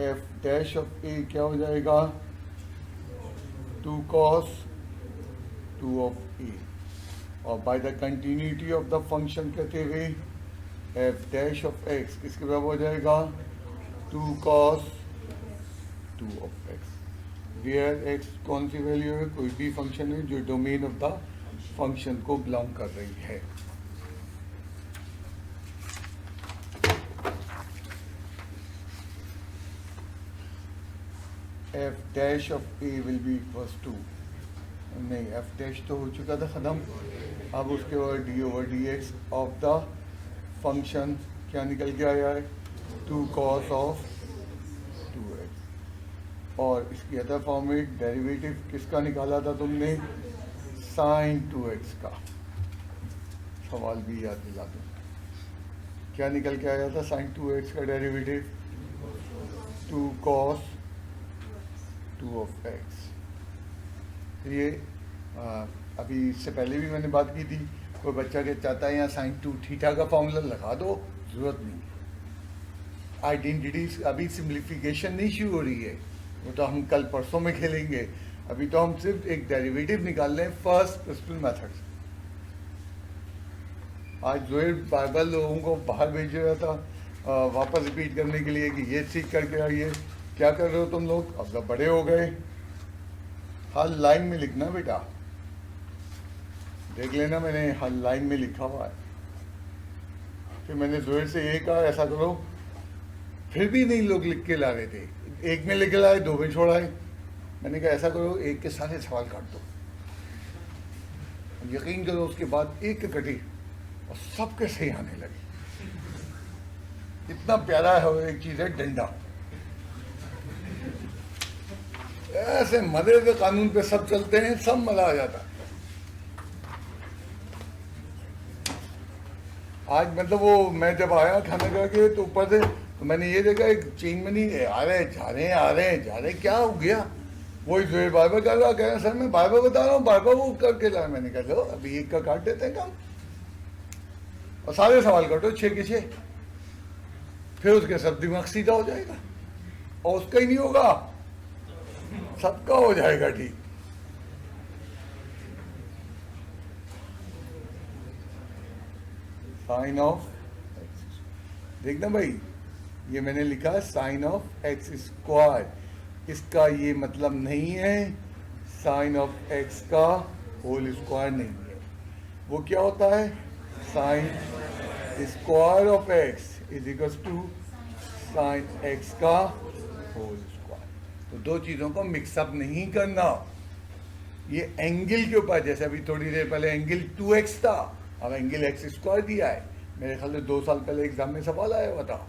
f dash of a क्या हो जाएगा, 2 cos 2 ऑफ a, और by the continuity of the function कहते हुए f डैश ऑफ x किसके बराबर हो जाएगा, 2 cos 2 of x, where x कौन सी वैल्यू है, कोई भी फंक्शन है जो डोमेन ऑफ द फंक्शन को बिलोंग कर रही है। f dash of a will be equals to, नहीं f डैश तो हो चुका था ख़त्म, अब उसके बाद d over d x of the function क्या निकल के आया है, 2 cos ऑफ 2x, और इसकी अदर फॉर्म में डेरिवेटिव किसका निकाला था तुमने, साइन 2x का, सवाल भी याद दिला दूँ, क्या निकल के आया था, साइन 2x का डेरिवेटिव 2 cos 2 ऑफ x। ये अभी इससे पहले भी मैंने बात की थी, कोई बच्चा के चाहता है यहाँ साइन 2 थीटा का फॉर्मूला लगा दो, जरूरत नहीं है, आइडेंटिटीज अभी सिंप्लीफिकेशन नहीं शुरू हो रही है, वो तो हम कल परसों में खेलेंगे, अभी तो हम सिर्फ एक डेरिवेटिव निकाल रहे हैं फर्स्ट प्रिंसिपल मेथड से। आज जोएल बार बार लोगों को बाहर भेज रहा था वापस रिपीट करने के लिए कि ये सीख करके आइए, क्या कर रहे हो तुम लोग, अब तो बड़े हो गए, हर लाइन में लिखना बेटा, देख लेना मैंने हर लाइन में लिखा हुआ है। फिर मैंने जोएल से ये कहा ऐसा करो, फिर भी नहीं लोग लिख के ला रहे थे, एक में लिख लाए, 2 में छोड़ाए, मैंने कहा ऐसा करो एक के सारे सवाल काट दो, यकीन करो उसके बाद एक के कटी और सबके सही आने लगे, इतना प्यारा है वो एक चीज़ है डंडा, ऐसे मदे के कानून पे सब चलते हैं, सब मजा आ जाता है। आज मतलब वो मैं जब आया खाना खा के तो ऊपर से तो मैंने ये देखा एक चेन में नहीं आ रहे जा रहे क्या हो गया, वही जो बार बार कर रहा, कह रहा सर मैं बार बार बता रहा हूँ, बार बार वो करके ला, मैंने कहा लो अभी एक का काट देते हैं काम, और सारे सवाल काटो 6 के 6, फिर उसके सब दिमाग सीधा हो जाएगा, और उसका ही नहीं होगा, सबका हो जाएगा ठीक। साइन ऑफ देखना भाई, ये मैंने लिखा साइन ऑफ एक्स स्क्वायर, इसका ये मतलब नहीं है साइन ऑफ एक्स का होल स्क्वायर नहीं है, वो क्या होता है, sine square of x is equal to sine x का होल स्क्वायर। तो दो चीज़ों को मिक्सअप नहीं करना, ये एंगल के ऊपर, जैसे अभी थोड़ी देर पहले एंगल 2x था, अब एंगल एक्स स्क्वायर दिया है, मेरे ख्याल से 2 साल पहले एग्जाम में सवाल आया हुआ था,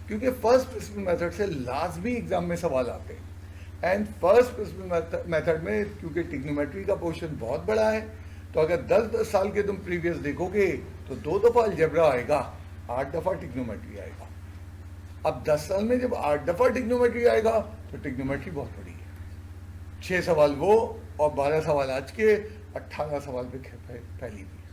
क्योंकि फर्स्ट प्रिंसिपल मेथड से लाजमी एग्जाम में सवाल आते हैं, एंड फर्स्ट प्रिंसिपल मेथड में क्योंकि ट्रिग्नोमेट्री का पोर्शन बहुत बड़ा है, तो अगर 10-10 साल के तुम प्रीवियस देखोगे तो 2 दफ़ा अलजेब्रा आएगा, 8 दफ़ा ट्रिग्नोमेट्री आएगा। अब 10 साल में जब 8 दफ़ा ट्रिग्नोमेट्री आएगा तो ट्रिग्नोमेट्री बहुत बड़ी है। 6 सवाल वो और 12 सवाल आज के, 18 सवाल पे पहली भी।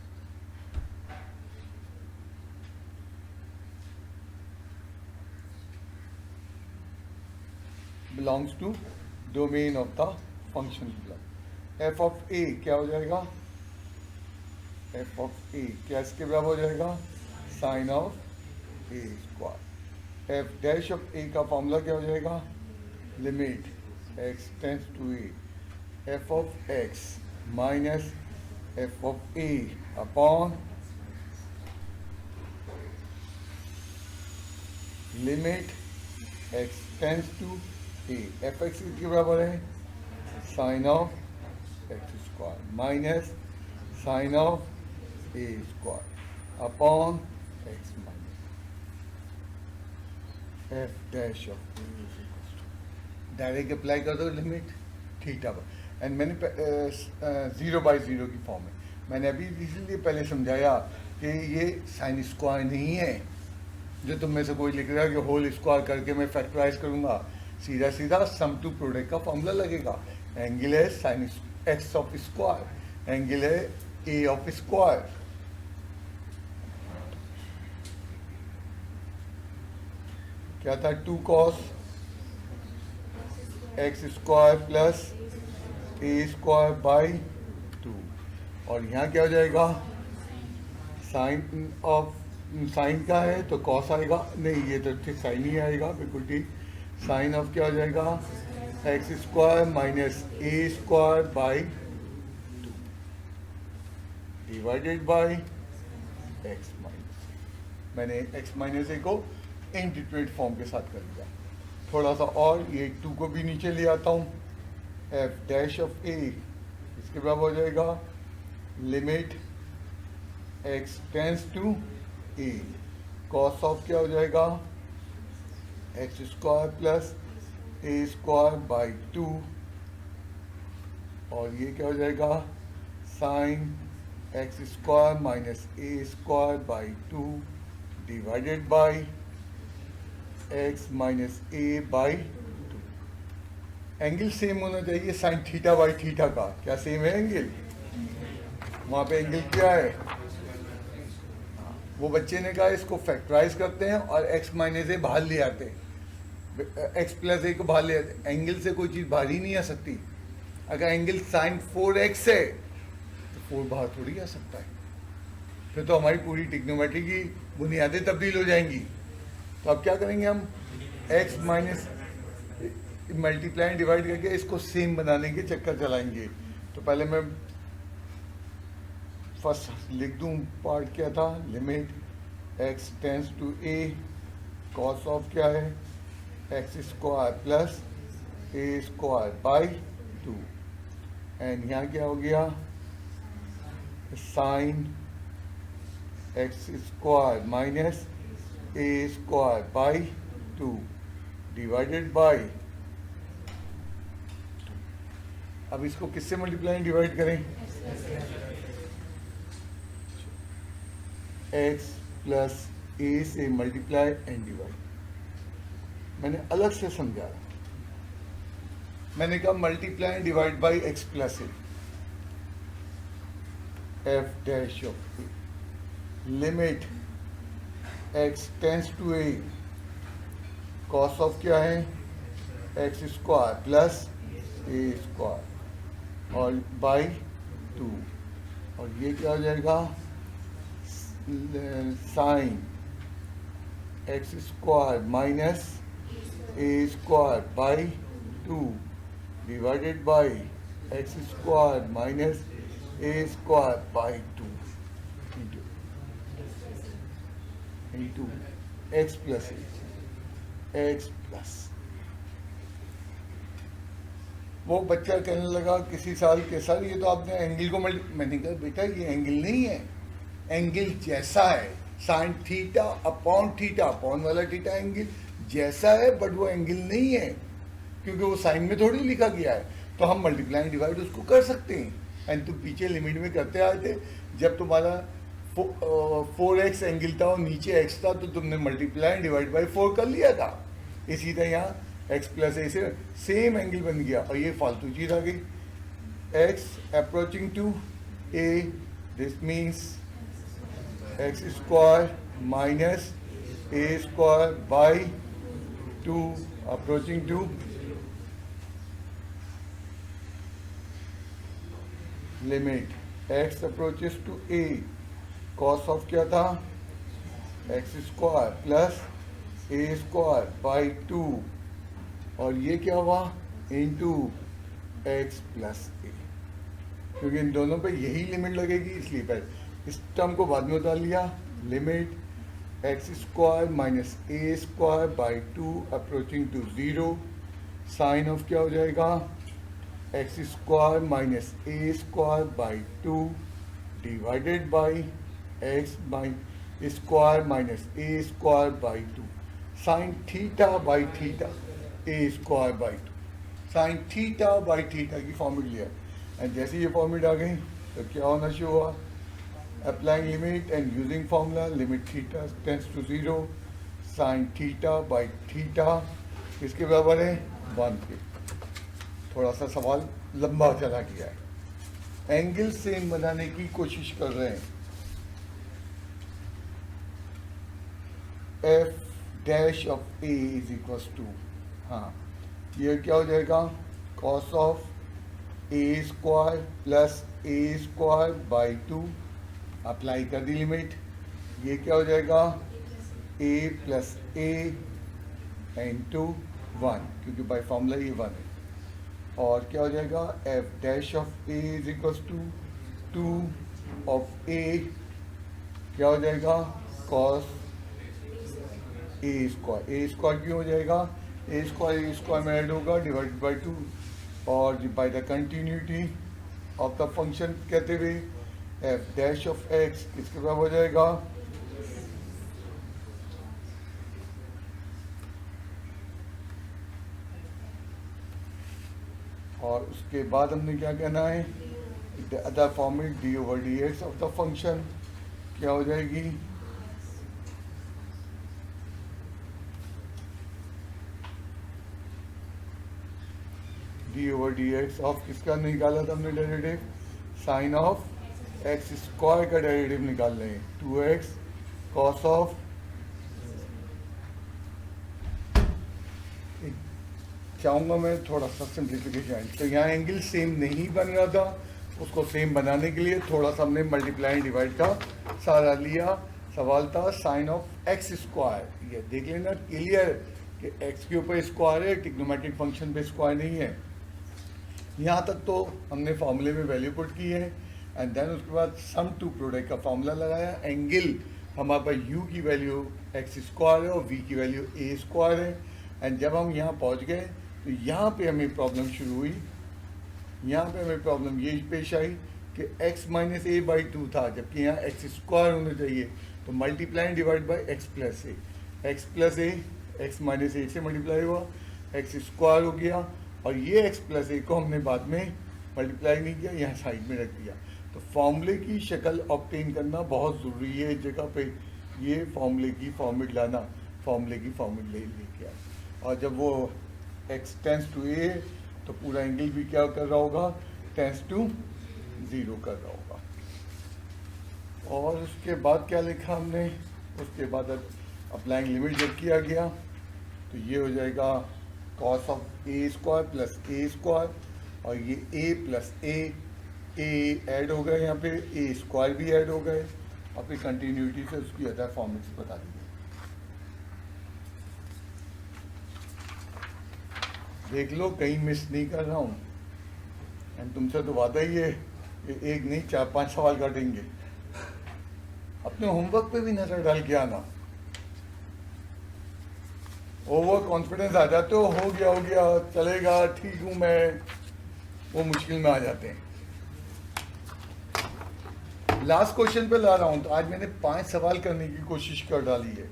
Belongs to domain of the function plug. F of a क्या हो जाएगा, एफ ऑफ ए क्या इसके बराबर हो जाएगा, sine of a square. F dash of a का फॉर्मूला क्या हो जाएगा, limit x tends to a f of x minus f of a upon limit x tends to a. F x के बराबर है sine of x square minus sine of a square upon x minus f dash of a. Direct apply कर दो limit theta पर, and मैंने 0/0 की form है। मैंने अभी इसीलिए पहले समझाया कि ये साइन स्क्वायर नहीं है जो तुम में से कोई लिख रहा है कि होल स्क्वायर करके मैं फैक्टराइज करूंगा। सीधा सीधा सम टू प्रोडक्ट का फॉर्मूला लगेगा। एंगल है sine x of square, angle है ए ऑफ स्क्वायर। क्या था, 2 cos x square plus a square by 2। और यहाँ क्या हो जाएगा, साइन ऑफ साइन का है तो कॉस आएगा, नहीं ये तो ठीक साइन ही आएगा, बिल्कुल ठीक। साइन ऑफ क्या हो जाएगा, x square minus a square by 2 divided by x minus. मैंने एक्स माइनस ए को इंडिटरमिनेट फॉर्म के साथ कर दिया। थोड़ा सा और ये 2 को भी नीचे ले आता हूँ। एफ डैश ऑफ ए इसके बराबर हो जाएगा limit x tends to a cos of क्या हो जाएगा, x square plus a square by 2। और ये क्या हो जाएगा, sine x square minus a square by 2 divided by x minus a by 2। Angle same होना चाहिए साइन थीटा बाई थीटा का। क्या सेम है एंगल, वहाँ पे एंगल क्या है, वो बच्चे ने कहा इसको फैक्टराइज करते हैं और एक्स माइनस ए बाहर ले आते हैं, एक्स प्लस ए को बाहर ले आते हैं। एंगल से कोई चीज़ बाहर ही नहीं आ सकती। अगर एंगल साइन 4x है तो 4 बाहर थोड़ी आ सकता है, फिर तो हमारी पूरी ट्रिग्नोमेट्री की बुनियादें तब्दील हो जाएंगी। तो अब क्या करेंगे हम, x minus multiply and divide करके इसको सेम बनाने के चक्कर चलाएंगे। तो पहले मैं फर्स्ट लिख दूं, पार्ट क्या था, limit x tends to a cos of क्या है, x square plus a square by 2। And यहाँ क्या हो गया, sine x square minus a square by 2 divided by. अब इसको किससे मल्टीप्लाई डिवाइड करें, एक्स प्लस ए से मल्टीप्लाई एंड डिवाइड। मैंने अलग से समझा, मैंने कहा multiply and divide by x plus a. F dash of a limit x tends to a cos of क्या है, x square plus a square और बाई 2। और ये क्या हो जाएगा, sine x square minus a square by 2 divided by x square minus a square by 2 into x plus x plus. वो बच्चा कहने लगा किसी साल के सर ये तो आपने एंगल को मैंने कहा बेटा ये एंगल नहीं है, एंगल जैसा है, साइन थीटा अपॉन वाला थीटा एंगल जैसा है, बट वो एंगल नहीं है। क्योंकि वो साइन में थोड़ी लिखा गया है, तो हम मल्टीप्लाई डिवाइड उसको कर सकते हैं। एंड तुम पीछे लिमिट में करते आए थे, जब तुम्हारा 4x एंगल था और नीचे x था, तो तुमने मल्टीप्लाई डिवाइड बाई 4 कर लिया था। इसी तरह यहाँ x प्लस ए से सेम एंगल बन गया, और ये फालतू चीज़ आ गई, x approaching to a, this means x square minus a square by 2 approaching to limit x approaches to a, cos of क्या था x square plus a square by 2, और ये क्या हुआ इंटू x प्लस a, क्योंकि इन दोनों पे यही लिमिट लगेगी, इसलिए पहले इस टर्म को बाद में उतार लिया, limit x square minus a square by 2 approaching to 0, sine of क्या हो जाएगा x square minus a square by 2 divided by x by square minus a square by 2, sine theta by theta a square by 2, sine theta by theta की formula लिया। And जैसे ये formula आ गई तो क्या होना शुरू हुआ, applying limit and using formula, limit theta tends to 0, sine theta by theta किसके बराबर है 1 के। थोड़ा सा सवाल लंबा चला गया है, एंगल सेम बनाने की कोशिश कर रहे हैं। F dash of a is equal to, हाँ ये क्या हो जाएगा cos of a square plus a square by 2, apply कर दी लिमिट, ये क्या हो जाएगा a प्लस ए इंटू 1, क्योंकि बाई फॉर्मूला ये 1 है, और क्या हो जाएगा f dash of a is equal to 2 of a, क्या हो जाएगा कॉस ए स्क्वायर क्यों हो जाएगा, ए स्क्वायर में ऐड होगा डिवाइडेड बाई 2, और by the continuity of the function कहते हुए एफ डैश ऑफ एक्स किसके बराबर हो जाएगा और उसके बाद हमने क्या कहना है the other format d over d x of the function क्या हो जाएगी d over d x of किसका निकाला था हमने derivative, sine of x square का डेरिवेटिव निकाल रहे हैं, 2x कॉस ऑफ, चाहूँगा मैं थोड़ा सा सिंप्लीफिकेशन। तो यहाँ एंगल सेम नहीं बन रहा था, उसको सेम बनाने के लिए थोड़ा सा हमने मल्टीप्लाई डिवाइड का सहारा लिया। सवाल था साइन ऑफ एक्स स्क्वायर, ये देख लेना क्लियर कि एक्स के ऊपर स्क्वायर है, ट्रिग्नोमेट्रिक फंक्शन पे स्क्वायर नहीं है। यहाँ तक तो हमने फॉर्मूले में वैल्यू पुट की है, एंड देन उसके बाद सम टू प्रोडक्ट का फॉर्मूला लगाया। एंगल हमारे पास u की वैल्यू एक्स स्क्वायर है और v की वैल्यू a स्क्वायर है। एंड जब हम यहाँ पहुँच गए तो यहाँ पे हमें प्रॉब्लम शुरू हुई, यहाँ पे हमें प्रॉब्लम ये पेश आई कि x माइनस ए बाई 2 था, जबकि यहाँ एक्स स्क्वायर होना चाहिए, तो multiply divide by x plus a, x minus a से मल्टीप्लाई हुआ, एक्स स्क्वायर हो गया, और ये एक्स प्लस ए को हमने बाद में मल्टीप्लाई नहीं किया, यहाँ साइड में रख दिया। तो फॉर्मूले की शक्ल ऑब्टेन करना बहुत ज़रूरी है इस जगह पे, ये फॉर्मूले की फॉर्मेट लाना, फॉर्मूले की फॉर्मेट लेके आए, और जब वो एक्स टेंस टू ए तो पूरा एंगल भी क्या कर रहा होगा, टेंस टू 0 कर रहा होगा। और उसके बाद क्या लिखा हमने, उसके बाद अप्लाइंग लिमिट जब किया गया तो ये हो जाएगा cos of a square plus a square, और ये ए प्लस ए ऐड हो गए, यहाँ पे ए स्क्वायर भी ऐड हो गए, और फिर कंटिन्यूटी से उसकी अदर फॉर्मेट्स बता दी। देख लो कहीं मिस नहीं कर रहा हूँ, एंड तुमसे तो वादा ही है कि एक नहीं 4-5 सवाल काटेंगे। अपने होमवर्क पे भी नजर डाल के आना, ओवर कॉन्फिडेंस आ जाते हो गया चलेगा ठीक हूँ मैं, वो मुश्किल में आ जाते हैं। लास्ट क्वेश्चन पे ला रहा हूं, तो आज मैंने 5 सवाल करने की कोशिश कर डाली है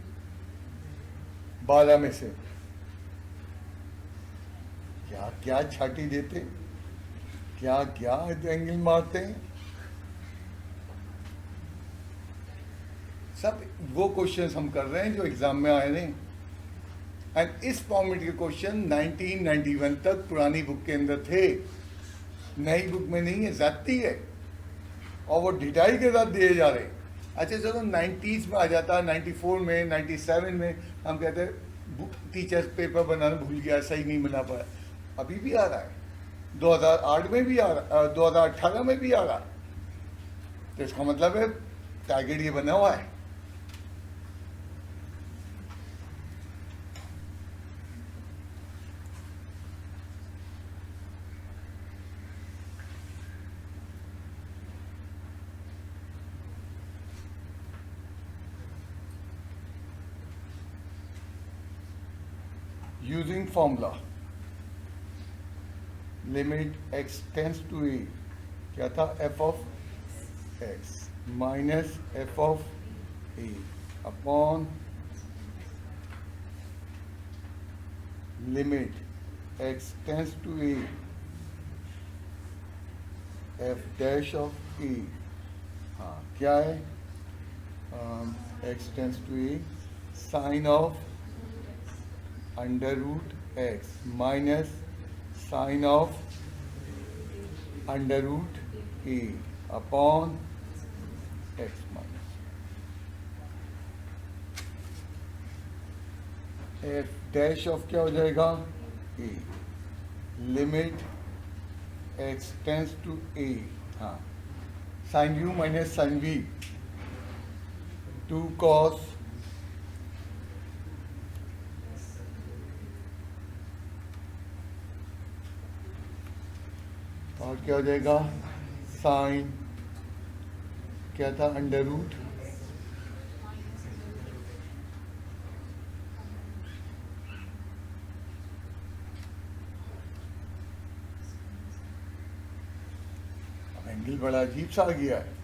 12 में से। क्या क्या छाटी देते, क्या क्या एंगल मारते हैं। सब वो क्वेश्चंस हम कर रहे हैं जो एग्जाम में आए थे। एंड इस फॉर्मेट के क्वेश्चन 1991 तक पुरानी बुक के अंदर थे, नई बुक में नहीं है, जाती है, और वो डिटेल के साथ दिए जा रहे हैं। अच्छा चलो 90s में आ जाता, 94 में, 97 में हम कहते हैं टीचर्स पेपर बनाना भूल गया, सही नहीं बना पाया। अभी भी आ रहा है, 2008 में भी आ रहा, 2018 में भी आ रहा। तो इसका मतलब है टारगेट ये बना हुआ है। Using formula, limit x tends to a, क्या था, f of x minus f of a upon limit x tends to a f dash of a। हाँ क्या है, x tends to a sin of under root x minus sine of under root a upon x minus f dash of क्या हो जाएगा, a, limit x tends to a, हाँ, sine u minus sine v, 2 cos और क्या हो जाएगा, sign क्या था, अंडर रूट एंगल बड़ा अजीब सा आ गया है।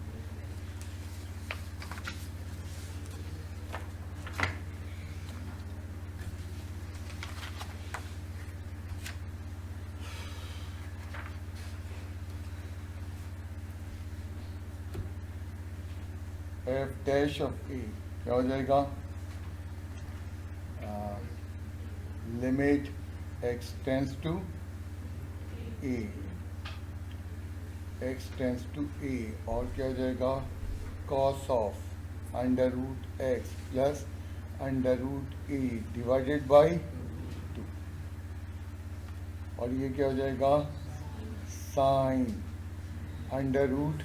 एफ डैश ऑफ ए क्या हो जाएगा, limit x tends to a, x tends to a, और क्या हो जाएगा, cos of under root x plus under root a divided by 2, और ये क्या हो जाएगा, sine under root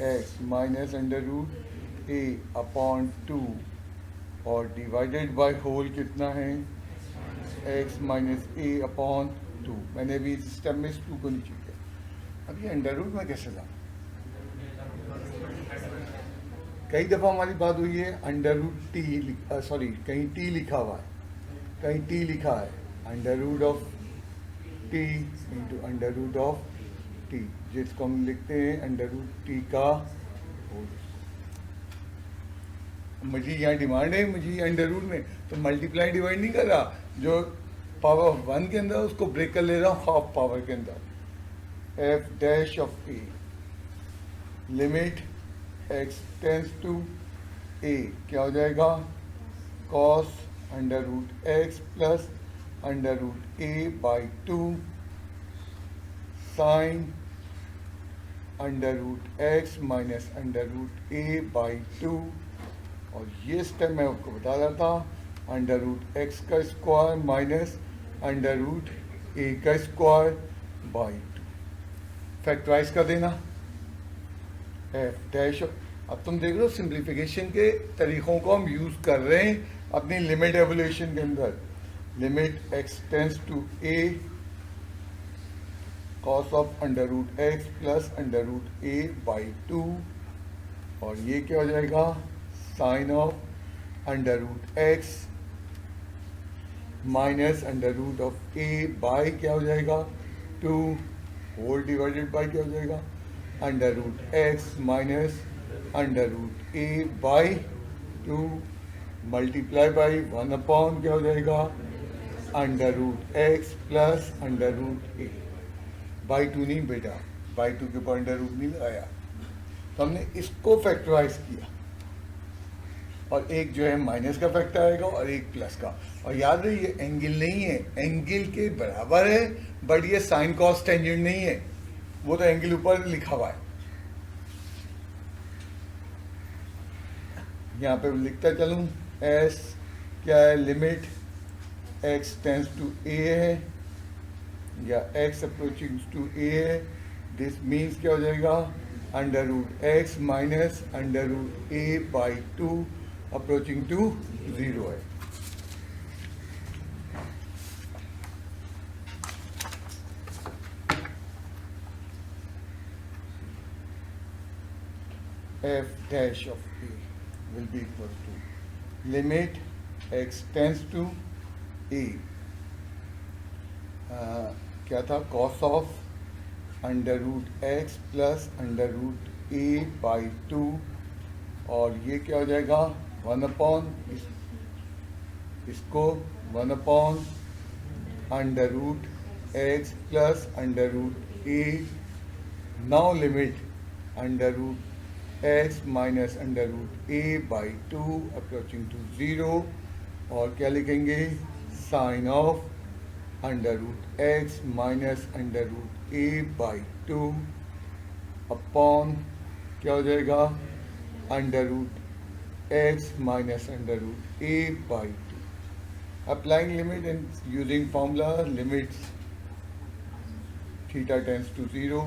x minus under root a upon 2, और डिवाइडेड बाय होल कितना है, एक्स माइनस ए अपॉन 2। मैंने अभी इस स्टेप में इस 2 को नीचे किया। अब ये अंडर रूट में कैसे जाऊँ, कई दफ़ा हमारी बात हुई है, अंडर रूट टी, सॉरी कहीं टी लिखा हुआ है, कहीं टी लिखा है, under root of t into under root of t, जिसको हम लिखते हैं अंडर रूट टी का होल। मुझे यहाँ डिमांड है, मुझे अंडर रूट में तो मल्टीप्लाई डिवाइड नहीं कर रहा, जो पावर ऑफ 1 के अंदर उसको ब्रेक कर ले रहा हूँ हाफ पावर के अंदर। F dash of a, limit x tends to a क्या हो जाएगा, cos under root x plus under root a by 2 sine under root x minus under root a by 2, और ये स्टेप मैं आपको बता रहा था, अंडर रूट एक्स का square minus under root a का स्क्वायर बाई 2, फैक्टराइज कर देना एफ डैश। अब तुम देख लो सिंप्लीफिकेशन के तरीक़ों को हम यूज़ कर रहे हैं अपनी लिमिट एवोल्यूशन के अंदर। Limit x tends to a cos of under root x plus under root a by 2, और ये क्या हो जाएगा, sine of under root x minus under root of a by क्या हो जाएगा, 2 होल डिवाइडेड बाई क्या हो जाएगा, under root x minus under root a by 2 multiply by 1 upon क्या हो जाएगा, under root x plus under root a. By two नहीं बेटा, बाई टू के ऊपर अंडर रूट नहीं लगाया, तो हमने इसको फैक्टराइज किया और एक जो है माइनस का फैक्टर आएगा और एक प्लस का। और याद रहे ये एंगल नहीं है, एंगल के बराबर है, बट ये साइन कॉस टेंजेंट नहीं है, वो तो एंगल ऊपर लिखा हुआ है। यहाँ पे लिखता चलूँ एस क्या है, लिमिट एक्स टेंस टू ए है या एक्स अप्रोचिंग टू ए है। दिस मीन्स क्या हो जाएगा, under root x minus under root a by two approaching to 0 है। f dash of a will be equal to limit x tends to a क्या था, cos of under root x plus under root a by two, और ये क्या हो जाएगा 1 upon इसको 1 upon under root x plus under root a. Now limit under root x minus under root a by two approaching to 0, और क्या लिखेंगे, sine of under root x minus under root a by two upon क्या हो जाएगा, under root x minus under root a by to. Applying limit and using formula limits theta tends to 0,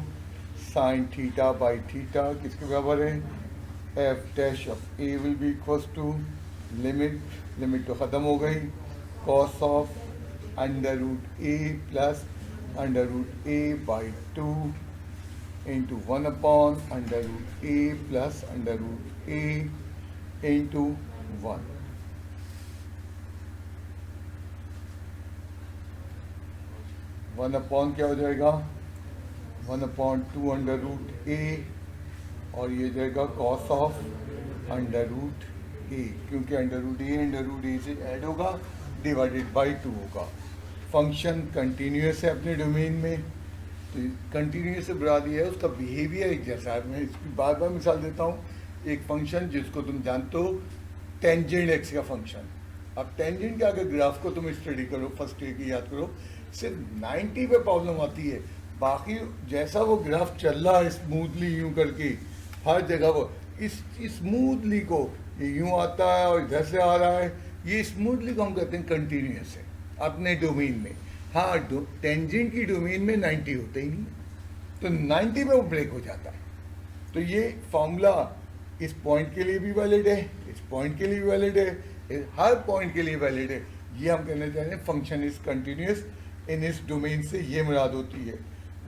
sine theta by theta किसके बराबर है, f dash of a will be equals to limit तो ख़त्म हो गई, cos of under root a plus under root a by two into 1 upon under root a plus under root a into 1। One upon क्या हो जाएगा, 1 upon 2 under root ए, और ये जाएगा कॉस ऑफ अंडर रूट ए, क्योंकि अंडर रूट ए से add होगा divided by 2 होगा। फंक्शन कंटिन्यूस है अपने डोमेन में, तो कंटिन्यूस से बुरा दिया है उसका बिहेवियर एक जैसा है। मैं इसकी बार बार मिसाल देता हूँ, एक फंक्शन जिसको तुम जानते हो टेंजेंट एक्स का फंक्शन। अब टेंजेंट का अगर ग्राफ को तुम स्टडी करो, फर्स्ट ईयर की याद करो, सिर्फ 90 पे प्रॉब्लम आती है, बाकी जैसा वो ग्राफ चल रहा है स्मूथली यूं करके हर जगह वो इस स्मूथली को ये यूं आता है और इधर से आ रहा है, ये स्मूथली को हम कहते हैं कंटिन्यूस है अपने डोमेन में। हाँ, टेंजेंट की डोमेन में 90 होता ही नहीं, तो 90 पे वो ब्रेक हो जाता है। तो ये फॉर्मूला इस पॉइंट के लिए भी वैलिड है, इस पॉइंट के लिए भी वैलिड है, हर पॉइंट के लिए वैलिड है। ये हम कहना चाह रहे हैं फंक्शन इज कंटिन्यूस इन इस डोमेन से ये मुराद होती है।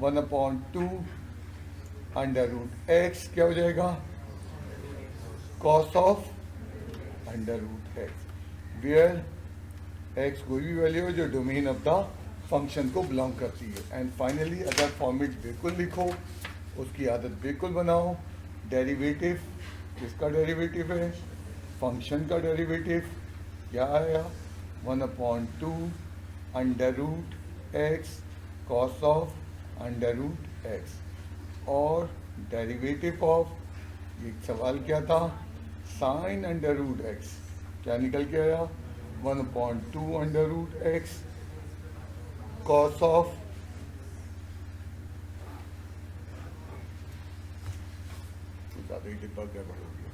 1/2 अंडर रूट एक्स क्या हो जाएगा, cos of under root x, where x कोई भी वैल्यू है जो डोमेन ऑफ द फंक्शन को बिलोंग करती है। एंड फाइनली अगर फॉर्मेट बिल्कुल लिखो, उसकी आदत बिल्कुल बनाओ। डेरिवेटिव किसका डेरिवेटिव है, फंक्शन का डेरिवेटिव क्या आया, 1/2 under root x cos of under root x, और डेरिवेटिव ऑफ एक सवाल क्या था, साइन अंडर रूट एक्स, क्या निकल के आया 1/2 under root x cos of ज़्यादा ही डिब्बा गड़बड़ हो गया।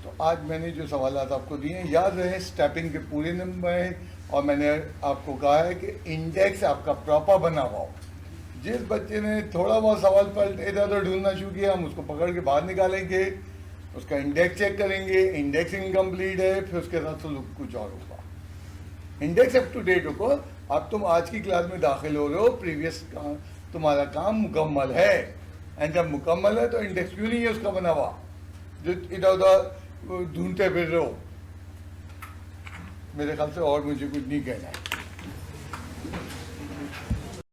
तो आज मैंने जो सवालात आपको दिए हैं, याद रहे स्टेपिंग के पूरे नंबर हैं, और मैंने आपको कहा है कि इंडेक्स आपका प्रॉपर बना हुआ हो। जिस बच्चे ने थोड़ा बहुत सवाल पर इधर उधर ढूंढना शुरू किया, हम उसको पकड़ के बाहर निकालेंगे, उसका इंडेक्स चेक करेंगे, इंडेक्स इनकम्प्लीट है, फिर उसके साथ तो कुछ और होगा। इंडेक्स अप टू डेट रखो। अब तुम आज की क्लास में दाखिल हो रहे हो, प्रीवियस का तुम्हारा काम मुकम्मल है, एंड जब मुकम्मल है तो इंडेक्स क्यों नहीं है उसका बना हुआ, जो इधर उधर ढूंढते फिर रहे हो। मेरे ख्याल से और मुझे कुछ नहीं कहना है।